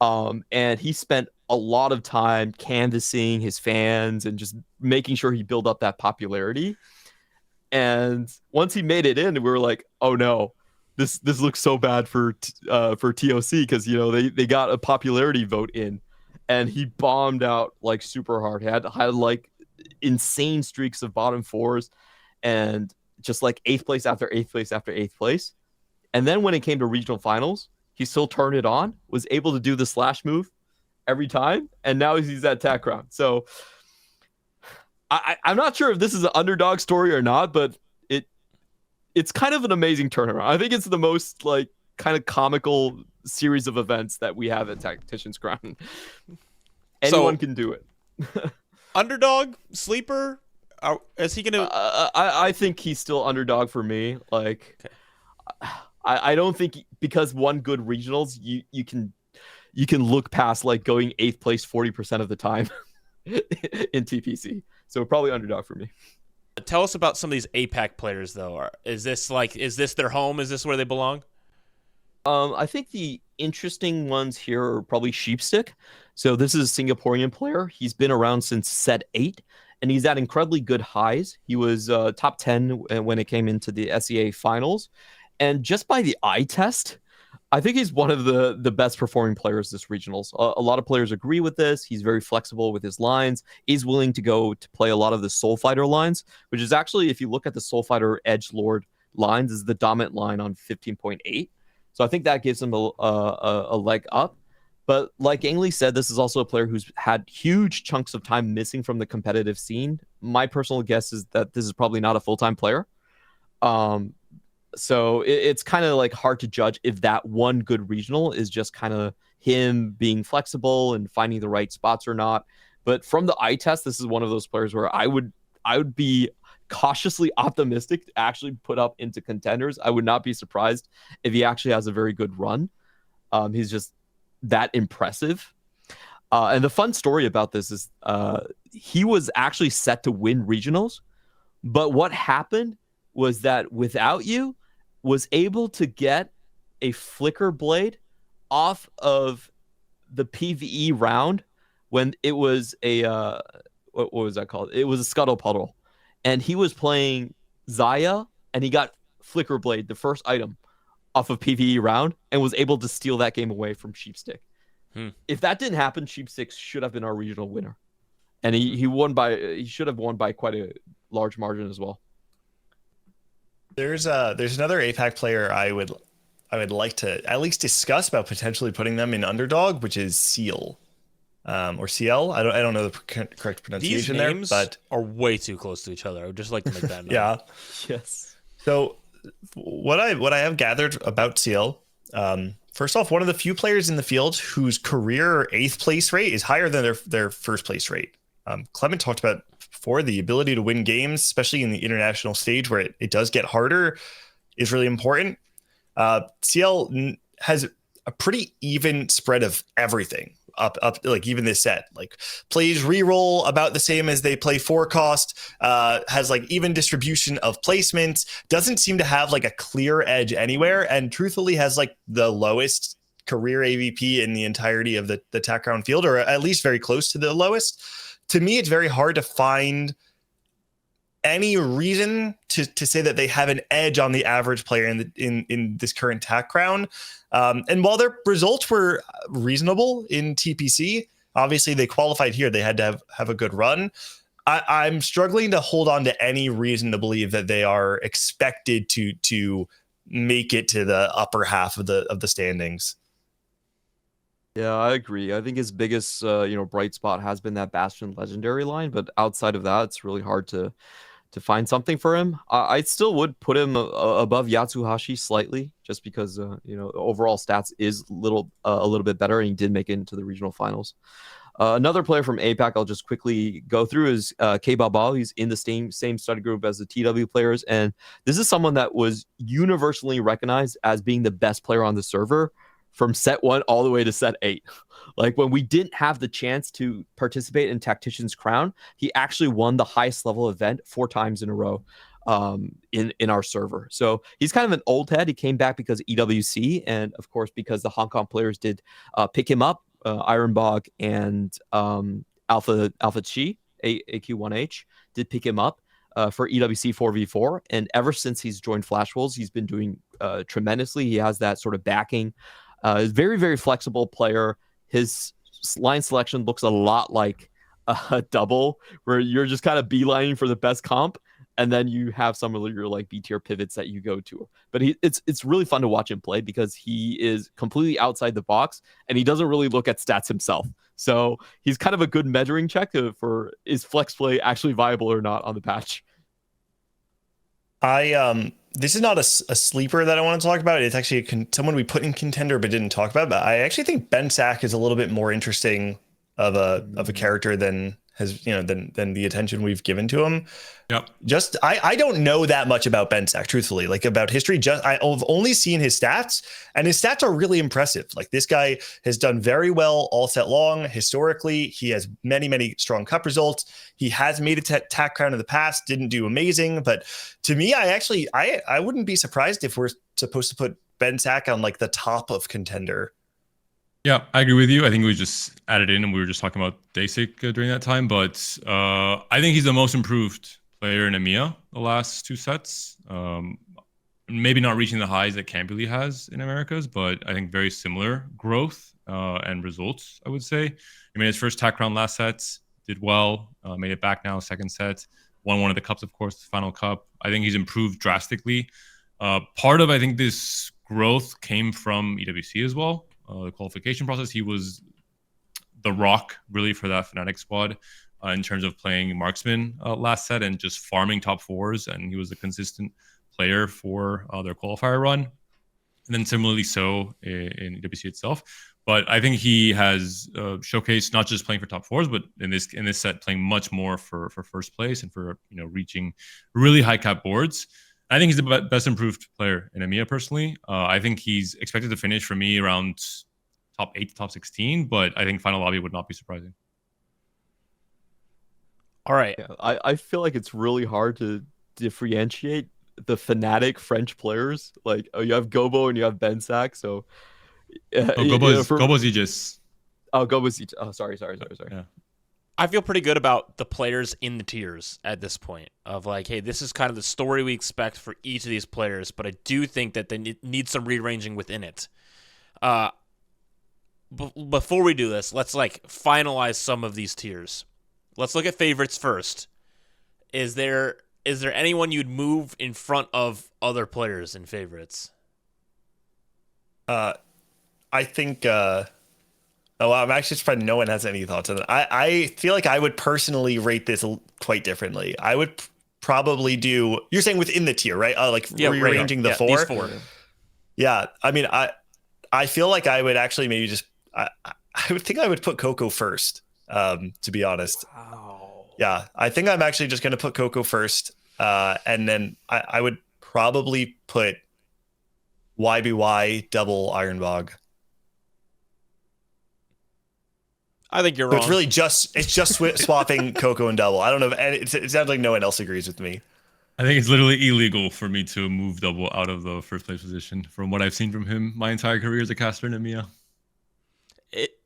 And he spent a lot of time canvassing his fans and just making sure he built up that popularity. And once he made it in, we were like, oh no, this looks so bad for TOC because they got a popularity vote in. And he bombed out like super hard. He had like insane streaks of bottom 4s and just like 8th place after 8th place after 8th place. And then when it came to regional finals, he still turned it on, was able to do the slash move every time. And now he's at TAC round. So I'm not sure if this is an underdog story or not, but it's kind of an amazing turnaround. I think it's the most like kind of comical series of events that we have at Tactician's Crown. Anyone can do it. Underdog, sleeper, is he gonna? I think he's still underdog for me. Like, okay. I don't think because one good regionals you can look past like going 8th place 40% of the time in TPC. So probably underdog for me. Tell us about some of these APAC players though. Is this their home? Is this where they belong? I think the interesting ones here are probably Sheepstick. So this is a Singaporean player. He's been around since set 8, and he's at incredibly good highs. He was top 10 when it came into the SEA finals. And just by the eye test, I think he's one of the best performing players this regionals. A lot of players agree with this. He's very flexible with his lines. He's willing to go to play a lot of the Soul Fighter lines, which is actually, if you look at the Soul Fighter Edgelord lines, is the dominant line on 15.8. So I think that gives him a leg up. But like Ainley said, this is also a player who's had huge chunks of time missing from the competitive scene. My personal guess is that this is probably not a full-time player. So it's kind of like hard to judge if that one good regional is just kind of him being flexible and finding the right spots or not. But from the eye test, this is one of those players where I would be cautiously optimistic to actually put up into contenders. I would not be surprised if he actually has a very good run. He's just that impressive. And the fun story about this is he was actually set to win regionals, but what happened was that Without You was able to get a flicker blade off of the PvE round when it was a what was that called? It was a scuttle puddle, and he was playing Zaya, and he got flicker blade, the first item, off of PvE round, and was able to steal that game away from Sheepstick. If that didn't happen, Sheepstick should have been our regional winner, and he should have won by quite a large margin as well. There's another APAC player I would like to at least discuss about potentially putting them in underdog, which is Seal, or CL. I don't know the correct pronunciation. These names there, but are way too close to each other. I would just like to make that known. yeah. Yes. So what I have gathered about CL, first off, one of the few players in the field whose career 8th place rate is higher than their 1st place rate. Clement talked about before, the ability to win games, especially in the international stage where it does get harder, is really important. CL has a pretty even spread of everything up like even this set, like plays reroll about the same as they play forecast, has like even distribution of placements, doesn't seem to have like a clear edge anywhere, and truthfully has like the lowest career AVP in the entirety of the TAC round field, or at least very close to the lowest. To me, it's very hard to find any reason to say that they have an edge on the average player in this current TAC round. And while their results were reasonable in TPC, obviously they qualified here. They had to have a good run. I'm struggling to hold on to any reason to believe that they are expected to make it to the upper half of the standings. Yeah, I agree. I think his biggest, bright spot has been that Bastion legendary line, but outside of that, it's really hard to find something for him. I still would put him above Yatsuhashi slightly, just because the overall stats is a little bit better, and he did make it into the regional finals. Another player from APAC I'll just quickly go through is K Babao. He's in the same study group as the TW players, and this is someone that was universally recognized as being the best player on the server from set 1 all the way to set 8. Like when we didn't have the chance to participate in Tactician's Crown, he actually won the highest level event 4 times in a row in our server. So he's kind of an old head. He came back because of EWC, and of course because the Hong Kong players did pick him up, Ironbog and Alpha Chi, AQ1H did pick him up for EWC 4v4, and ever since he's joined Flash Wolves, he's been doing tremendously. He has that sort of backing. Very, very flexible player. His line selection looks a lot like a double, where you're just kind of beelining for the best comp, and then you have some of your like B tier pivots that you go to. But it's really fun to watch him play because he is completely outside the box, and he doesn't really look at stats himself. So he's kind of a good measuring check for is flex play actually viable or not on the patch. This is not a sleeper that I want to talk about. It's actually someone we put in contender but didn't talk about. But I actually think Ben Sack is a little bit more interesting of a character than than the attention we've given to him. Yep. Just I don't know that much about Ben Sack, truthfully, like about history. I've only seen his stats, and his stats are really impressive. Like this guy has done very well all set long. Historically, he has many strong cup results. He has made it to TAC Crown in the past, didn't do amazing, but to me, I wouldn't be surprised if we're supposed to put Ben Sack on like the top of contender. Yeah, I agree with you. I think we just added in, and we were just talking about Dasik during that time. But I think he's the most improved player in EMEA the last 2 sets. Maybe not reaching the highs that Campbell has in Americas, but I think very similar growth and results, I would say. He made his first TAC round last set, did well, made it back now, second set, won one of the cups, of course, the final cup. I think he's improved drastically. Part of, I think, this growth came from EWC as well. The qualification process, he was the rock really for that Fnatic squad. in terms of playing marksman last set and just farming top fours, and he was a consistent player for their qualifier run. And then similarly so in EWC itself. But I think he has showcased not just playing for top fours, but in this set playing much more for first place and for reaching really high cap boards. I think he's the best improved player in EMEA personally. I think he's expected to finish for me around top 8 to top 16, but I think final lobby would not be surprising. All right. Yeah, I feel like it's really hard to differentiate the Fnatic French players. Like, you have Gobo and you have Bensac, so Gobo's Aegis. Oh, Gobo's Aegis. Oh, sorry. Yeah. I feel pretty good about the players in the tiers at this point of like, hey, this is kind of the story we expect for each of these players, but I do think that they need some rearranging within it. Before we do this, let's like finalize some of these tiers. Let's look at favorites first. Is there anyone you'd move in front of other players in favorites? I think. I'm actually surprised no one has any thoughts on it. I feel like I would personally rate this quite differently. I would probably do. You're saying within the tier, right? Rearranging the four. These four. Yeah, I mean, I feel like I would actually maybe just. I would think I would put Coco first. To be honest. Wow. Yeah, I think I'm actually just going to put Coco first, and then I would probably put YBY double Ironbog. I think you're So wrong. it's really just swapping Coco and double. I don't know if it sounds like no one else agrees with me. I think it's literally illegal for me to move double out of the first place position from what I've seen from him my entire career as a caster in EMEA.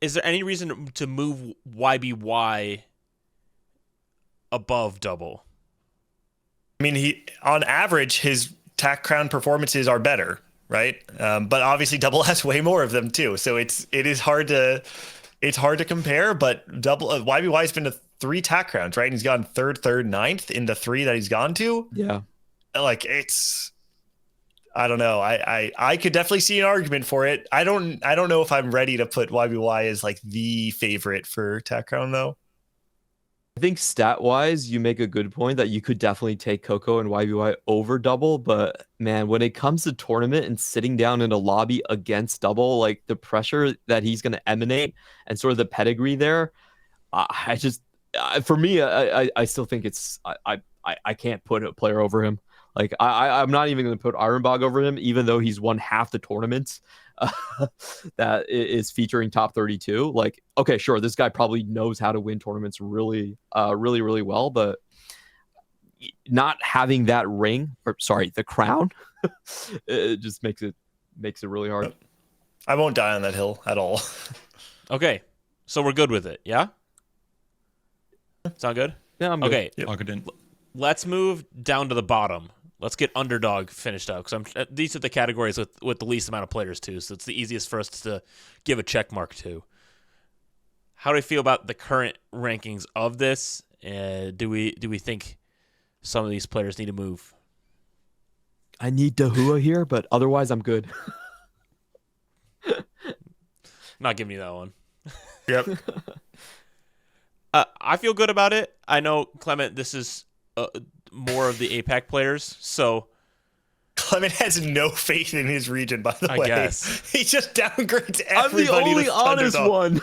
Is there any reason to move YBY above double? I mean, he on average his tac crown performances are better, right? But obviously double has way more of them too, so it is hard to compare. But double YBY's been to 3 tac crowns, right? And he's gone third, ninth in the 3 that he's gone to. Yeah, like I don't know. I could definitely see an argument for it. I don't know if I'm ready to put YBY as like the favorite for tac crown though. I think stat-wise, you make a good point that you could definitely take Coco and YBY over double, but man, when it comes to tournament and sitting down in a lobby against double, like the pressure that he's going to emanate and sort of the pedigree there, for me, I still think it's I can't put a player over him. Like I'm not even going to put Ironbog over him, even though he's won half the tournaments that is featuring top 32. Like, okay, sure, this guy probably knows how to win tournaments really well, but not having that ring, or sorry, the crown, it just makes it really hard. I won't die on that hill at all. Okay, so we're good with it, yeah? Sound good? Yeah, I'm good. Okay, Yep. let's move down to the bottom. Let's get Underdog finished up, because these are the categories with the least amount of players too, so it's the easiest for us to give a check mark to. How do we feel about the current rankings of this? Do we think some of these players need to move? I need Dahua here, but otherwise I'm good. Not giving you that one. Yep. I feel good about it. I know, Clement, this is more of the APAC players, so Clement has no faith in his region, by the way. I guess. He just downgrades everybody. I'm the only honest one.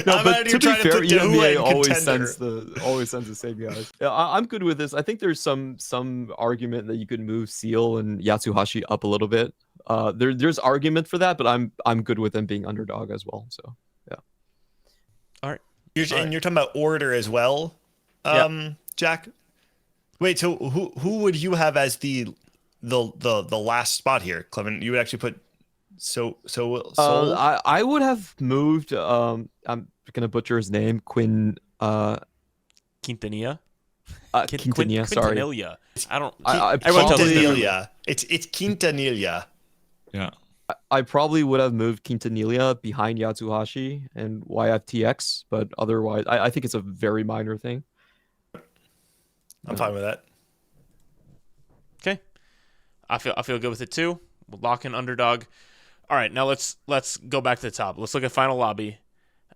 No, but to be fair, EMEA always sends the same guys. Yeah, I'm good with this. I think there's some argument that you could move Seal and Yatsuhashi up a little bit. There's argument for that, but I'm good with them being underdog as well. So yeah. All right. And you're talking about order as well, Jack. Wait, so who would you have as the last spot here, Clement? You would actually put Soul? I would have moved. I'm gonna butcher his name. Quintanilla. Quintanilla. Sorry. Quintanilla. I don't. Everyone tells me. Quintanilla. It's Quintanilla. Yeah. I probably would have moved Quintanilla behind Yatsuhashi and YFTX, but otherwise, I think it's a very minor thing. I'm fine with that. Okay. I feel good with it too. We'll lock in Underdog. All right, now let's go back to the top. Let's look at Final Lobby.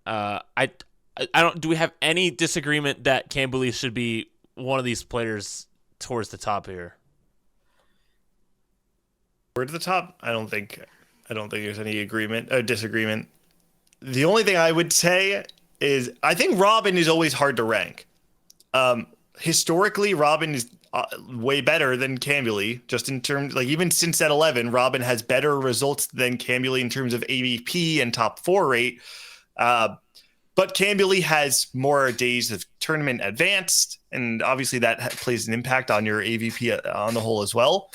I I don't. Do we have any disagreement that Camberley should be one of these players towards the top here? Toward the top, I don't think there's any disagreement. The only thing I would say is I think Robin is always hard to rank. Historically, Robin is way better than Camberley, just in terms, like, even since set 11, Robin has better results than Camberley in terms of AVP and top 4 rate. But Camberley has more days of tournament advanced, and obviously that plays an impact on your AVP on the whole as well.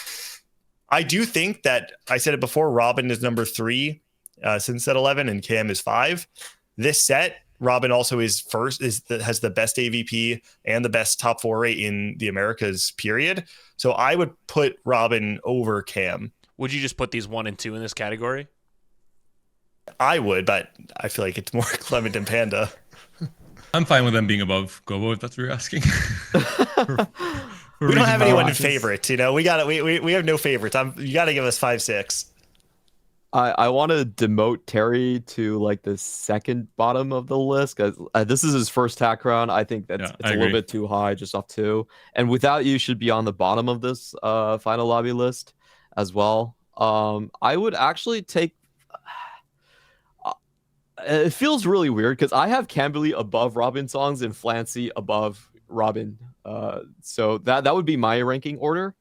I do think that, I said it before, Robin is number 3 since set 11, and Cam is 5. This set, Robin also is first, has the best AVP and the best top 4 rate in the Americas, period. So I would put Robin over Cam. Would you just put these 1 and 2 in this category? I would, but I feel like it's more Clement and Panda. I'm fine with them being above Gobo, if that's what you're asking. We don't have anyone in favorites, you know. We have no favorites. You got to give us 5, 6. I want to demote Terry to like the second bottom of the list because this is his first tack round. I think it's a little bit too high, just off 2. And Without You should be on the bottom of this final lobby list as well. I would actually take. It feels really weird because I have Camberley above Robin songs and Flancy above Robin. So that would be my ranking order.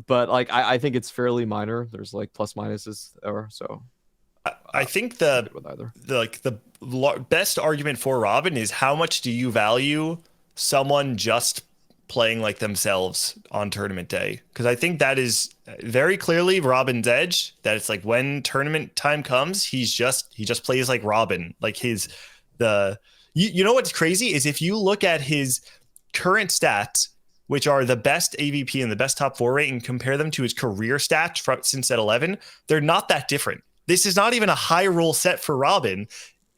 But like I think it's fairly minor. There's like plus minuses there, so I think the best argument for Robin is how much do you value someone just playing like themselves on tournament day? Because I think that is very clearly Robin's edge. That it's like when tournament time comes, he just plays like Robin. Like you know what's crazy is if you look at his current stats, which are the best AVP and the best top 4 rate, and compare them to his career stats since set 11, they're not that different. This is not even a high roll set for Robin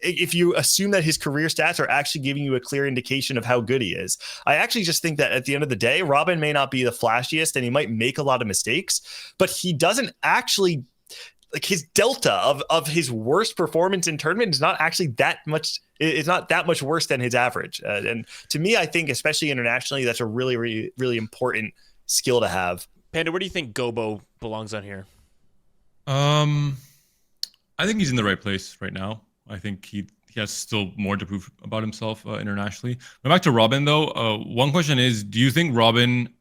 if you assume that his career stats are actually giving you a clear indication of how good he is. I actually just think that at the end of the day, Robin may not be the flashiest and he might make a lot of mistakes, but he doesn't actually, like, his delta of his worst performance in tournament is not actually that much. It's not that much worse than his average. And to me, I think, especially internationally, that's a really, really, really important skill to have. Panda, where do you think Gobo belongs on here? I think he's in the right place right now. I think he has still more to prove about himself internationally. Going back to Robin, though, one question is, do you think Robin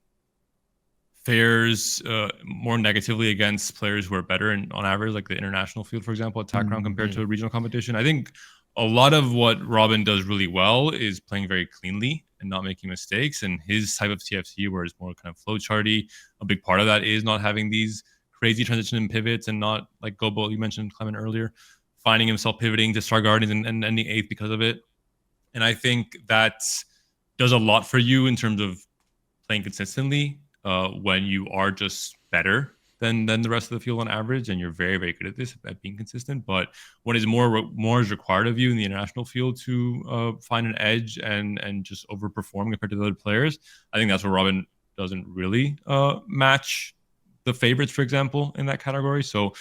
fares more negatively against players who are better on average, like the international field, for example, attack round compared to a regional competition? I think a lot of what Robin does really well is playing very cleanly and not making mistakes. And his type of TFT, where it's more kind of flowcharty, a big part of that is not having these crazy transition and pivots, and not like Gobo, you mentioned Clement earlier, finding himself pivoting to Star Guardians and ending 8th because of it. And I think that does a lot for you in terms of playing consistently when you are just better than the rest of the field on average, and you're very, very good at this, at being consistent. But what is more is required of you in the international field to find an edge and just overperform compared to the other players. I think that's where Robin doesn't really match the favorites, for example, in that category. So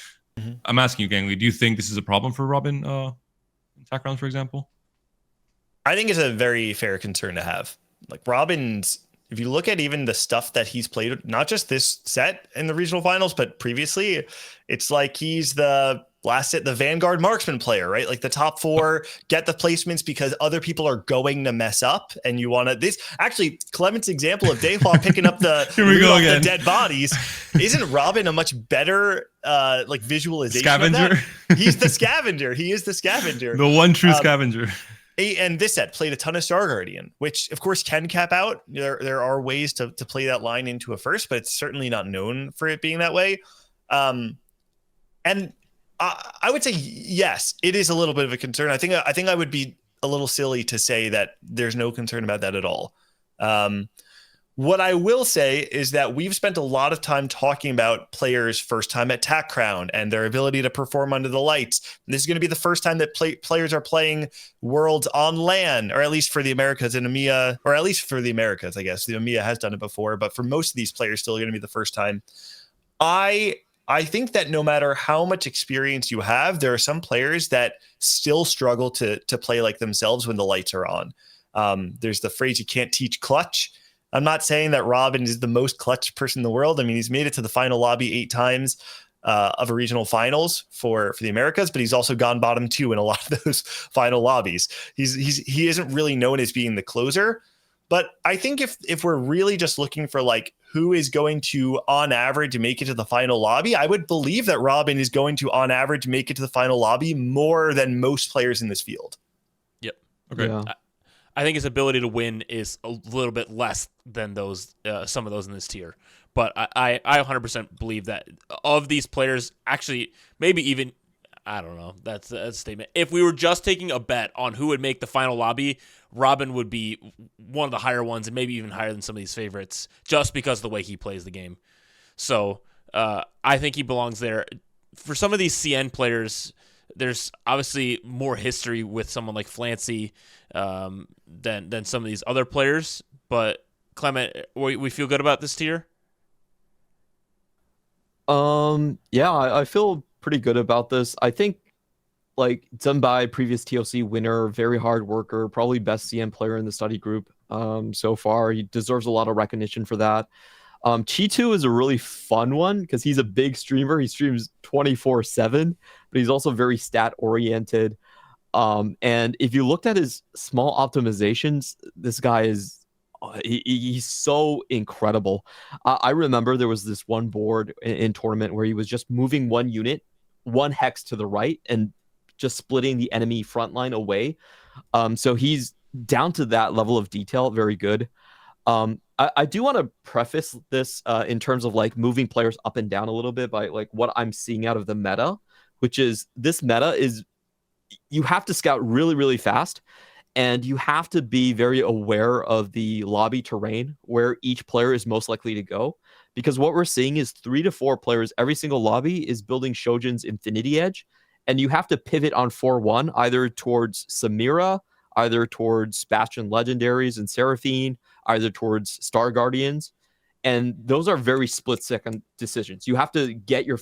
I'm asking you, Gangly, do you think this is a problem for Robin in attack rounds, for example? I think it's a very fair concern to have. Like, Robin's, if you look at even the stuff that he's played, not just this set in the regional finals, but previously, it's like he's the Vanguard marksman player, right? Like the top 4 get the placements because other people are going to mess up, and you want to. This actually, Clement's example of Daylaw picking up the the dead bodies. Isn't Robin a much better like visualization? Scavenger. Of that? He's the scavenger. He is the scavenger. The one true scavenger. And this set played a ton of Star Guardian, which of course can cap out. There are ways to play that line into a first, but it's certainly not known for it being that way. And I would say yes, it is a little bit of a concern. I think I would be a little silly to say that there's no concern about that at all. What I will say is that we've spent a lot of time talking about players' first time at TAC Crown and their ability to perform under the lights. And this is going to be the first time that players are playing Worlds on LAN, or at least for the Americas and EMEA, or at least for the Americas, I guess. The EMEA has done it before, but for most of these players, still going to be the first time. I I think that no matter how much experience you have, there are some players that still struggle to play like themselves when the lights are on. There's the phrase, you can't teach clutch. I'm not saying that Robin is the most clutch person in the world. I mean, he's made it to the final lobby 8 times of a regional finals for the Americas, but he's also gone bottom 2 in a lot of those final lobbies. He isn't really known as being the closer. But I think if we're really just looking for like who is going to, on average, make it to the final lobby, I would believe that Robin is going to, on average, make it to the final lobby more than most players in this field. Yep. Okay. Yeah. I think his ability to win is a little bit less than those some of those in this tier. But I 100% believe that of these players, actually, maybe even, I don't know, that's a statement. If we were just taking a bet on who would make the final lobby, Robin would be one of the higher ones and maybe even higher than some of these favorites just because of the way he plays the game. So I think he belongs there. For some of these CN players, there's obviously more history with someone like Flancy than some of these other players. But Clement, we feel good about this tier? Yeah, I feel pretty good about this. I think like Zumbai, previous TLC winner, very hard worker, probably best CN player in the study group so far. He deserves a lot of recognition for that. Chitu is a really fun one because he's a big streamer. He streams 24/7, but he's also very stat oriented. And if you looked at his small optimizations, this guy is he's so incredible. I remember there was this one board in tournament where he was just moving one unit, one hex to the right, and just splitting the enemy front line away. So he's down to that level of detail. Very good. I do want to preface this in terms of like moving players up and down a little bit by like what I'm seeing out of the meta, which is this meta is you have to scout really, really fast. And you have to be very aware of the lobby terrain where each player is most likely to go. Because what we're seeing is 3 to 4 players every single lobby is building Shojin's Infinity Edge. And you have to pivot on 4-1 either towards Samira, either towards Bastion Legendaries and Seraphine, either towards Star Guardians. And those are very split-second decisions. You have to get your...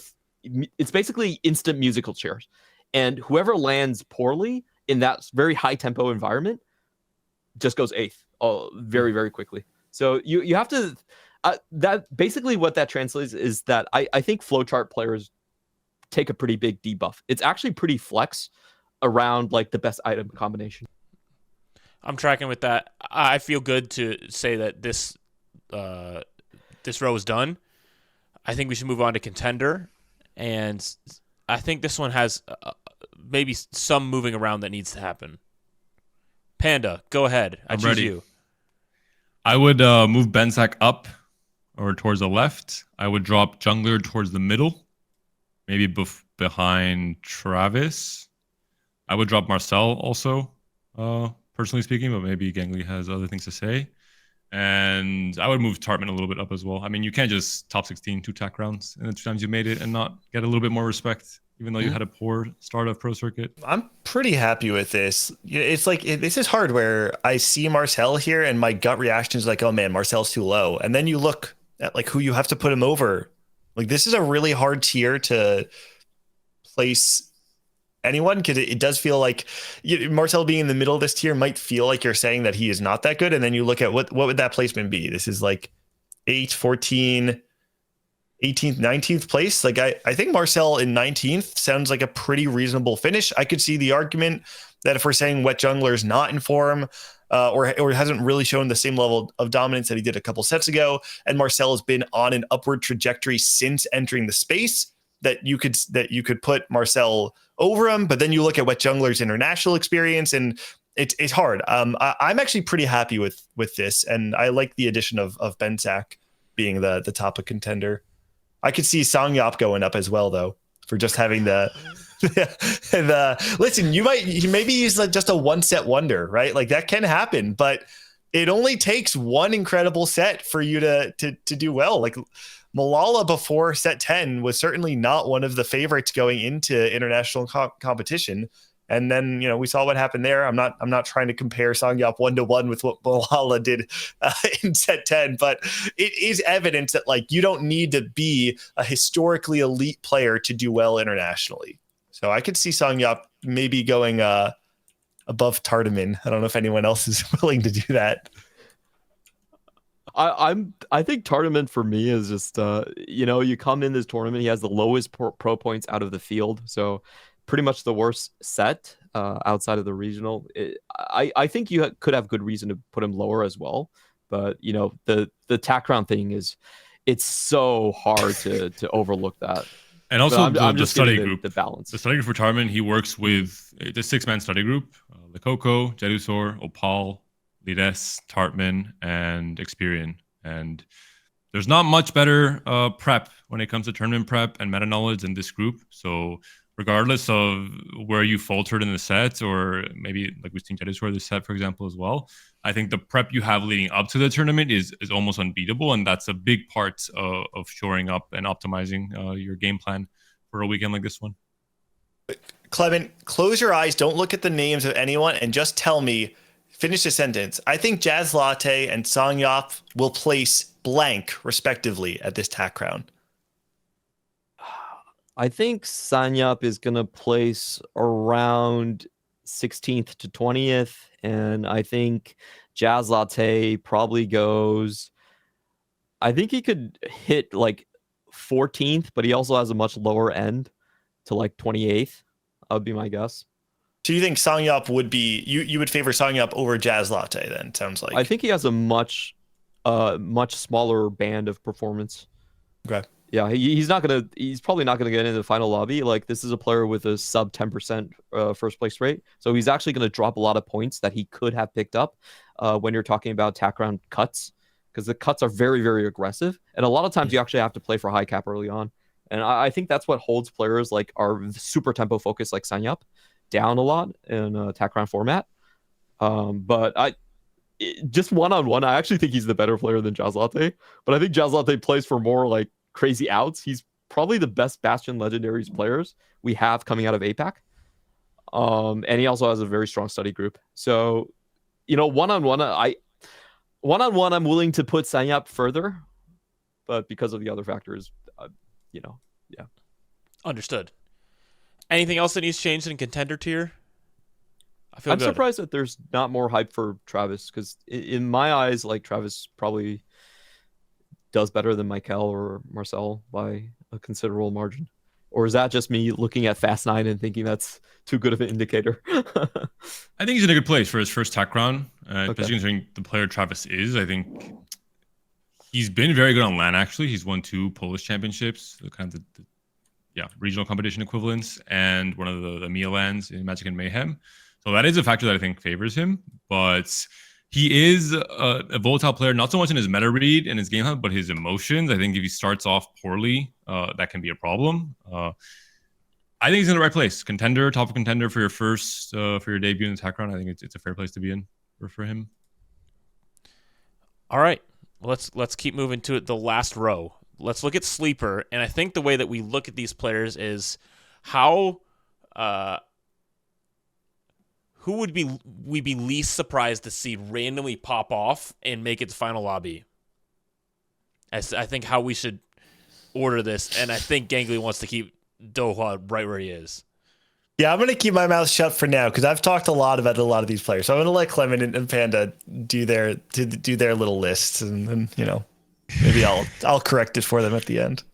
It's basically instant musical chairs. And whoever lands poorly in that very high-tempo environment just goes 8th very, very quickly. So you have to... that basically what that translates is that I think flowchart players take a pretty big debuff. It's actually pretty flex around like the best item combination. I'm tracking with that. I feel good to say that this row is done. I think we should move on to Contender, and I think this one has maybe some moving around that needs to happen. Panda, go ahead. I choose ready. you. I would move Bensack up or towards the left. I would drop Jungler towards the middle, maybe behind Travis. I would drop Marcel also, personally speaking, but maybe Gangly has other things to say. And I would move Tartman a little bit up as well. I mean, you can't just top 16 2-tack rounds in the 2 times you made it and not get a little bit more respect, even though you had a poor start of Pro Circuit. I'm pretty happy with this. It's like, this is hard where I see Marcel here and my gut reaction is like, oh man, Marcel's too low. And then you look at like who you have to put him over. Like this is a really hard tier to place anyone, because it does feel like Marcel being in the middle of this tier might feel like you're saying that he is not that good. And then you look at what would that placement be? This is like 8, 14, 18th, 19th place. Like I think Marcel in 19th sounds like a pretty reasonable finish. I could see the argument that if we're saying Wet Jungler is not in form or hasn't really shown the same level of dominance that he did a couple sets ago, and Marcel has been on an upward trajectory since entering the space, that you could put Marcel over him. But then you look at Wet Jungler's international experience and it's hard. I'm actually pretty happy with this, and I like the addition of Bensack being the top of Contender. I could see Songyop going up as well, though, for just having the listen. Maybe he's like just a 1-set wonder, right? Like that can happen, but it only takes one incredible set for you to do well. Like Malala before set 10 was certainly not one of the favorites going into international competition. And then, we saw what happened there. I'm not trying to compare Songyop 1-to-1 with what Malala did in set 10, but it is evidence that like you don't need to be a historically elite player to do well internationally. So I could see Songyop maybe going above Tartamin. I don't know if anyone else is willing to do that. I think Tartamin for me is just you come in this tournament, he has the lowest pro points out of the field, so pretty much the worst set outside of the regional. I think you could have good reason to put him lower as well, but the tack round thing it's so hard to overlook that. And also I'm the just study getting group. the balance. The study group for Tarman, he works with the 6-man study group: Lekoko, Jedusor, Opal, Lides, Tartman, and Experian. And there's not much better prep when it comes to tournament prep and meta knowledge than this group. So regardless of where you faltered in the sets, or maybe like we've seen Jedusor this set, for example, as well, I think the prep you have leading up to the tournament is almost unbeatable, and that's a big part of shoring up and optimizing your game plan for a weekend like this one. Clement, close your eyes, don't look at the names of anyone, and just tell me, finish the sentence. I think Jazz Latte and Songyop will place blank, respectively, at this tack round. I think Sanyap is going to place around 16th to 20th, and I think Jazz Latte probably goes, I think he could hit like 14th, but he also has a much lower end to like 28th. That would be my guess. So you think Songyop would be, you would favor Songyop over Jazz Latte then, sounds like. I think he has a much smaller band of performance. Okay. Yeah, he's probably not gonna get into the final lobby. Like, this is a player with a sub 10% first place rate, so he's actually gonna drop a lot of points that he could have picked up when you're talking about tack round cuts, because the cuts are very, very aggressive, and a lot of times you actually have to play for high cap early on, and I think that's what holds players like are super tempo focused like Sanyap down a lot in a tack round format. But just one-on-one, I actually think he's the better player than Jazz Latte, but I think Jazz Latte plays for more like crazy outs. He's probably the best Bastion Legendaries players we have coming out of APAC. And he also has a very strong study group. So, one-on-one, I'm willing to put Sanyap further, but because of the other factors, yeah. Understood. Anything else that needs changed in contender tier? I'm surprised that there's not more hype for Travis, because in my eyes, like, Travis probably does better than Michael or Marcel by a considerable margin. Or is that just me looking at Fast 9 and thinking that's too good of an indicator? I think he's in a good place for his first tack round, Okay. especially considering the player Travis is. I think he's been very good on LAN, actually. He's won 2 Polish championships, the kind of the regional competition equivalents, and one of the EMEA LANs in Magic and Mayhem. So that is a factor that I think favors him, but he is a volatile player, not so much in his meta read and his game hunt, but his emotions. I think if he starts off poorly, that can be a problem. I think he's in the right place. Contender, top contender for your first, for your debut in the tack round. I think it's a fair place to be in for him. All right, let's keep moving to the last row. Let's look at Sleeper, and I think the way that we look at these players is how who would we be least surprised to see randomly pop off and make it to final lobby? As I think how we should order this, and I think Gangly wants to keep Doha right where he is. Yeah, I'm going to keep my mouth shut for now because I've talked a lot about a lot of these players. So I'm going to let Clement and Panda do their little lists, and then maybe I'll correct it for them at the end.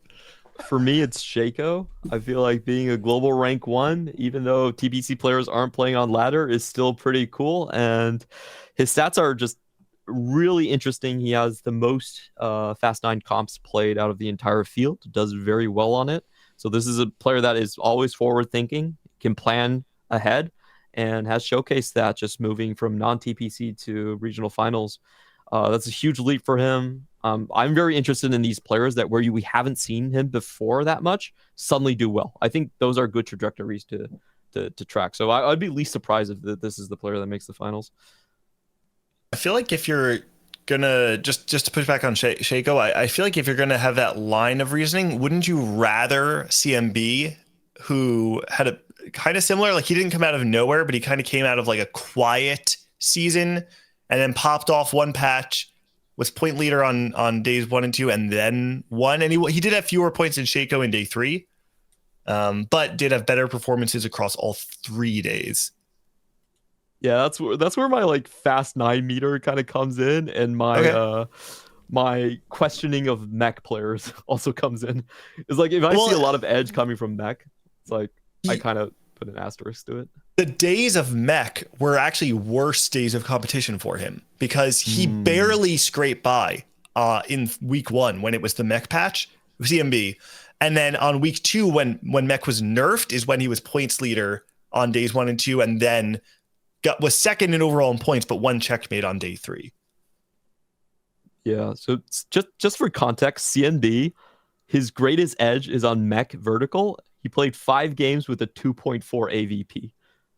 For me, it's Shaco. I feel like being a global rank 1, even though TBC players aren't playing on ladder, is still pretty cool. And his stats are just really interesting. He has the most Fast 9 comps played out of the entire field, does very well on it. So this is a player that is always forward thinking, can plan ahead, and has showcased that just moving from non-TPC to regional finals. That's a huge leap for him. I'm very interested in these players that where we haven't seen him before that much suddenly do well. I think those are good trajectories to track. So I'd be least surprised if this is the player that makes the finals. I feel like if you're gonna just to push back on Shaco, I feel like if you're gonna have that line of reasoning, wouldn't you rather CMB, who had a kind of similar. Like he didn't come out of nowhere, but he kind of came out of like a quiet season and then popped off one patch, was point leader on days 1 and 2, and then won. And he did have fewer points than Shaco in day 3, but did have better performances across all 3 days. Yeah, that's where my like fast 9 meter kind of comes in, and my my questioning of mech players also comes in. It's like if I see a lot of edge coming from mech, it's like I kind of put an asterisk to it. The days of mech were actually worse days of competition for him because he barely scraped by in week 1 when it was the mech patch, CMB. And then on week 2, when mech was nerfed, is when he was points leader on days 1 and 2, and then was second in overall in points, but 1 checkmate on day 3. Yeah, so just for context, CNB, his greatest edge is on mech vertical. He played 5 games with a 2.4 AVP.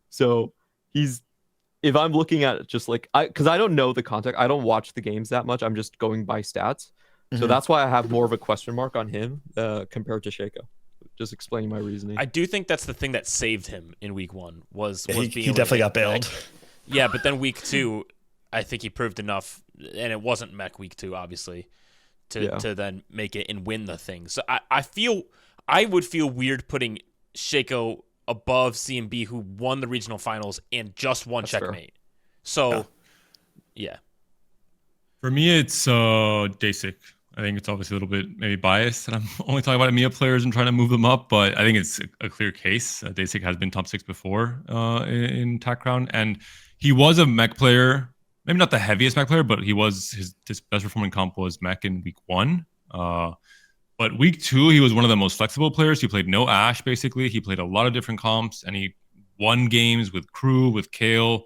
So if I'm looking at just like, because I don't know the context, I don't watch the games that much. I'm just going by stats. So that's why I have more of a question mark on him compared to Shaco. Just explaining my reasoning. I do think that's the thing that saved him in week 1 was he being definitely got bailed. Yeah, but then week 2, I think he proved enough, and it wasn't mech week 2, obviously, to then make it and win the thing. So I would feel weird putting Shaco above CMB, who won the regional finals and just won checkmate. Fair. So, yeah. For me, it's Dasik. I think it's obviously a little bit maybe biased, and I'm only talking about EMEA players and trying to move them up, but I think it's a clear case. Dasik has been top 6 before in TAC round, and he was a mech player. Maybe not the heaviest mech player, but he was his best performing comp was mech in week 1. But week 2, he was one of the most flexible players. He played no Ash, basically. He played a lot of different comps, and he won games with Crew, with Kale.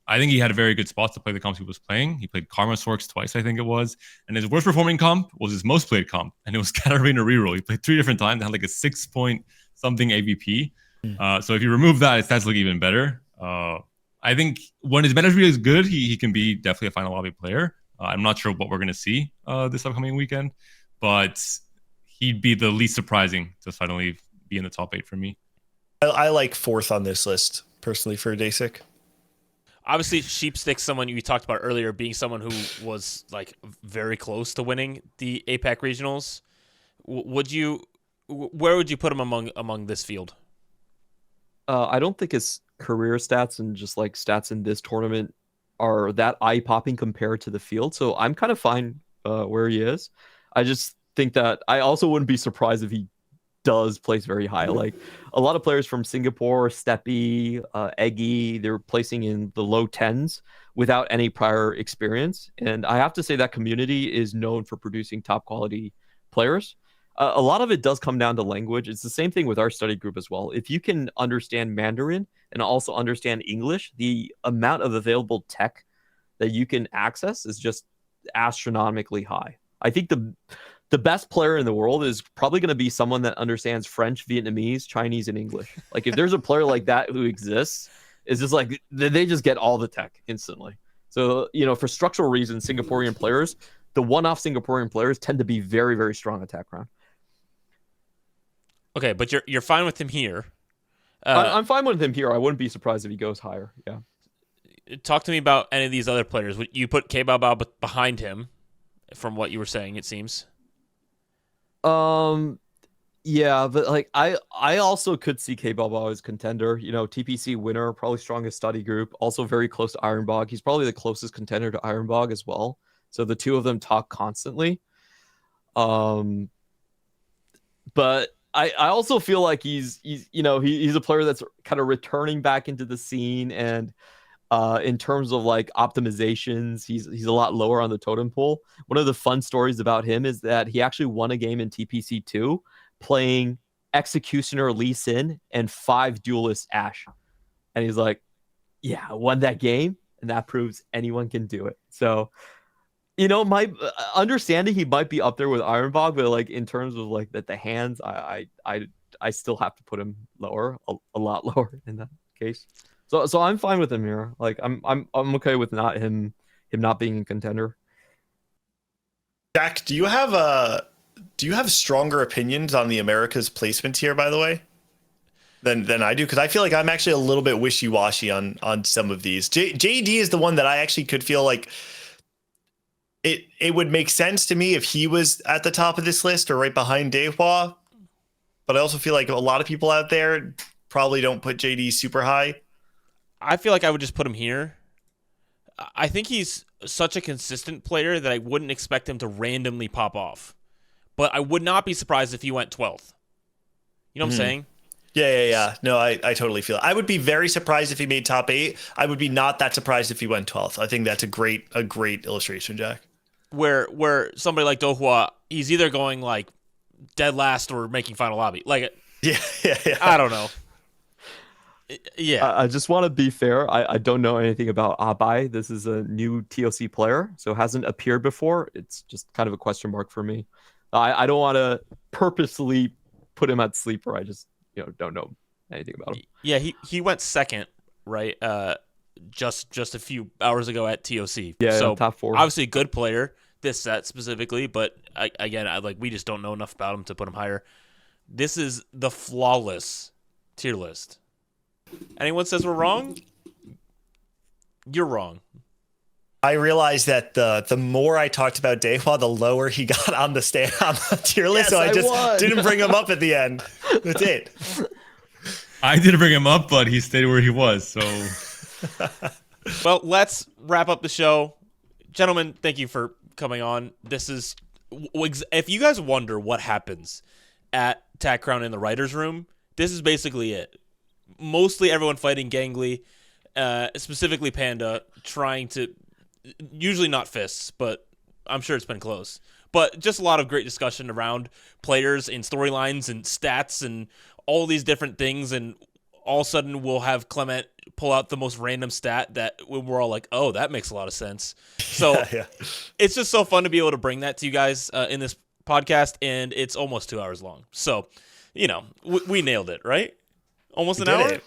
I think he had a very good spot to play the comps he was playing. He played Karma Sorks twice, I think it was. And his worst performing comp was his most played comp, and it was Katarina Reroll. He played 3 different times and had like a 6-point-something AVP. So if you remove that, his stats look even better. I think when his meta really is good, he can be definitely a final lobby player. I'm not sure what we're going to see this upcoming weekend, but he'd be the least surprising to finally be in the top 8 for me. I like 4th on this list, personally, for Dasik. Obviously, Sheepstick's someone you talked about earlier, being someone who was like very close to winning the APAC regionals. Where would you put him among this field? I don't think his career stats and just like stats in this tournament are that eye-popping compared to the field. So I'm kind of fine where he is. I just think that I also wouldn't be surprised if he does place very high. Like a lot of players from Singapore, Steppy, Eggy, they're placing in the low 10s without any prior experience. And I have to say that community is known for producing top quality players. A lot of it does come down to language. It's the same thing with our study group as well. If you can understand Mandarin and also understand English, the amount of available tech that you can access is just astronomically high. I think the best player in the world is probably going to be someone that understands French, Vietnamese, Chinese, and English. Like if there's a player like that who exists, it's just like they just get all the tech instantly. So, for structural reasons, Singaporean players, the one-off Singaporean players tend to be very, very strong attack round. Okay, but you're fine with him here. I'm fine with him here. I wouldn't be surprised if he goes higher. Yeah. Talk to me about any of these other players. You put K-Bao behind him, from what you were saying, it seems. Yeah, but like I also could see K-Bao as contender. TPC winner, probably strongest study group, also very close to Ironbog. He's probably the closest contender to Ironbog as well. So the two of them talk constantly. But I also feel like he's a player that's kind of returning back into the scene, and in terms of like optimizations, he's a lot lower on the totem pole. One of the fun stories about him is that he actually won a game in TPC2 playing Executioner Lee Sin and 5 Duelist Ashe. And he's like, yeah, I won that game, and that proves anyone can do it. So, my understanding, he might be up there with Ironbog, but like in terms of like the hands, I still have to put him lower, a lot lower in that case. So I'm fine with him here. Like I'm okay with him not being a contender. Jack, do you have stronger opinions on the Americas placement here, by the way? than I do, because I feel like I'm actually a little bit wishy-washy on some of these. JD is the one that I actually could feel like it would make sense to me if he was at the top of this list or right behind Dehua. But I also feel like a lot of people out there probably don't put JD super high. I feel like I would just put him here. I think he's such a consistent player that I wouldn't expect him to randomly pop off. But I would not be surprised if he went 12th. You know what I'm saying? Yeah. No, I totally feel it. I would be very surprised if he made top 8. I would be not that surprised if he went 12th. I think that's a great illustration, Jack. Where somebody like Dohua, he's either going like dead last or making final lobby. Like, Yeah. I don't know. Yeah. I just want to be fair. I don't know anything about Abai. This is a new TOC player, so hasn't appeared before. It's just kind of a question mark for me. I don't want to purposely put him at sleeper. I just don't know anything about him. Yeah, he went second, right? Just a few hours ago at TOC. Yeah, so top 4. Obviously a good player this set specifically, but we just don't know enough about him to put him higher. This is the flawless tier list. Anyone says we're wrong? You're wrong. I realized that the more I talked about Dehua, the lower he got on the tier list. Yes, so I just won. didn't bring him up at the end. That's it. I didn't bring him up, but he stayed where he was. So, Well, let's wrap up the show. Gentlemen, thank you for coming on. This is, if you guys wonder what happens at Tac Crown in the writer's room, this is basically it. Mostly everyone fighting gangly, specifically Panda, trying to, usually not fists, but I'm sure it's been close. But just a lot of great discussion around players and storylines and stats and all these different things. And all of a sudden we'll have Clement pull out the most random stat that we're all like, oh, that makes a lot of sense. So Yeah. It's just so fun to be able to bring that to you guys in this podcast. And it's almost 2 hours long. So, we nailed it, right? Almost an hour?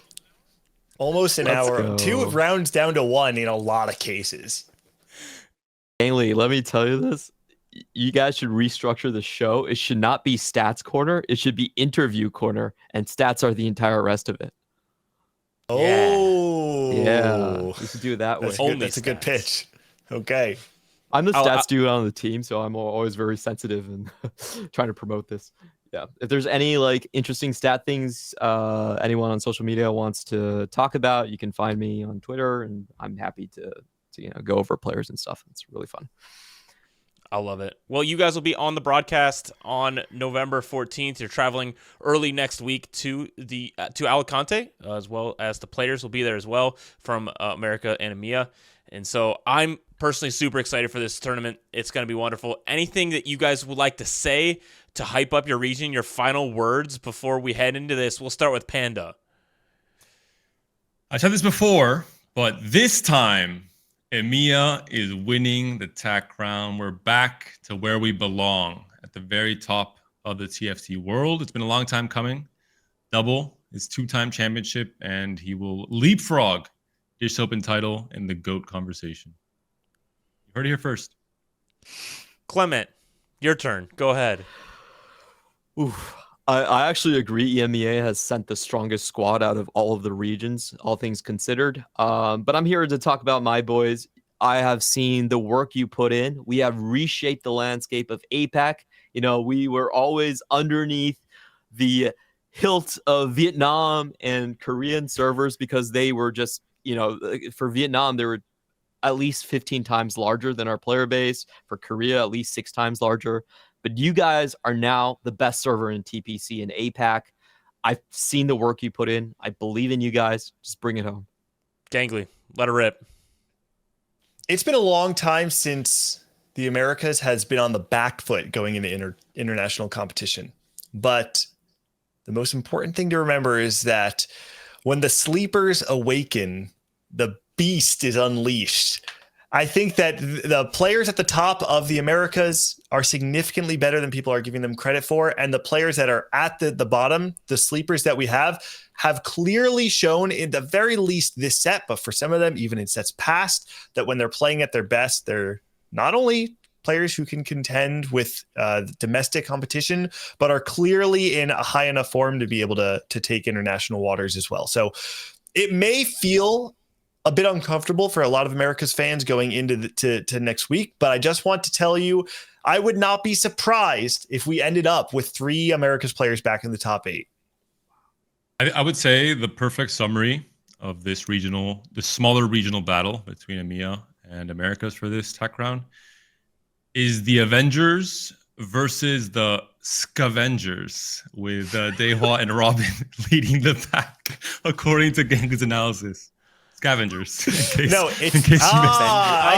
Almost an Let's hour. go. 2 rounds down to 1 in a lot of cases. Ainley, let me tell you this. You guys should restructure the show. It should not be stats corner. It should be interview corner, and stats are the entire rest of it. Oh. Yeah, we should do it that way. That's, Only that's a good stats. pitch. Okay. I'm the I'll- stats dude on the team, so I'm always very sensitive and trying to promote this. Yeah, if there's any interesting stat things anyone on social media wants to talk about, you can find me on Twitter, and I'm happy to go over players and stuff. It's really fun. I love it. Well, you guys will be on the broadcast on November 14th. You're traveling early next week to Alicante, as well as the players will be there as well from America and EMEA. And so I'm personally super excited for this tournament. It's going to be wonderful. Anything that you guys would like to say to hype up your region, your final words before we head into this? We'll start with Panda. I said this before, but this time, EMEA is winning the TAC crown. We're back to where we belong, at the very top of the TFT world. It's been a long time coming. Double his 2-time championship, and he will leapfrog Dish Open title in the GOAT conversation. You heard it here first. Clement, your turn. Go ahead. Oof. I actually agree. EMEA has sent the strongest squad out of all of the regions, all things considered. But I'm here to talk about my boys. I have seen the work you put in. We have reshaped the landscape of APAC. We were always underneath the hilt of Vietnam and Korean servers because they were just, for Vietnam, they were at least 15 times larger than our player base. For Korea, at least 6 times larger. But you guys are now the best server in TPC and APAC. I've seen the work you put in. I believe in you guys. Just bring it home. Gangly, let her rip. It's been a long time since the Americas has been on the back foot going into international competition. But the most important thing to remember is that when the sleepers awaken, the beast is unleashed. I think that the players at the top of the Americas are significantly better than people are giving them credit for. And the players that are at the bottom, the sleepers that we have clearly shown in the very least this set, but for some of them, even in sets past, that when they're playing at their best, they're not only players who can contend with domestic competition, but are clearly in a high enough form to be able to take international waters as well. So it may feel a bit uncomfortable for a lot of America's fans going into to next week, but I just want to tell you, I would not be surprised if we ended up with 3 America's players back in the top 8. I would say the perfect summary of this smaller regional battle between EMEA and Americas for this tech round is the Avengers versus the Scavengers, with Dehua and Robin leading the pack, according to Genghis analysis. Scavengers. No, it's in case you missed I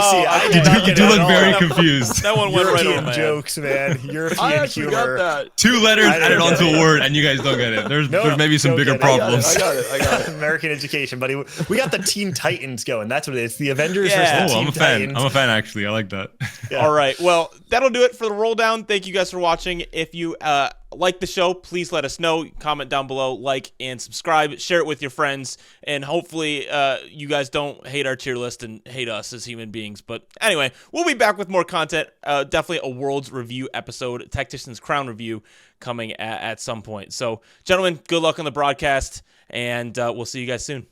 see. You do look very confused. That one went right over European my head. jokes, man. European I actually humor. got that. 2 letters I added don't onto get a it. word, and you guys don't get it. There's maybe some don't bigger get it. problems. I got it. American education, buddy. We got the Teen Titans going. That's what it is. The Avengers Yeah. versus the Oh, Teen I'm a fan. Titans. I'm a fan, actually. I like that. Yeah. All right. Well, that'll do it for the roll down. Thank you guys for watching. If you like the show, please let us know. Comment down below, like and subscribe. Share it with your friends, and hopefully you guys don't hate our tier list and hate us as human beings. But anyway, we'll be back with more content. Definitely a Worlds review episode, Tactician's Crown review coming at some point. So, gentlemen, good luck on the broadcast, and we'll see you guys soon.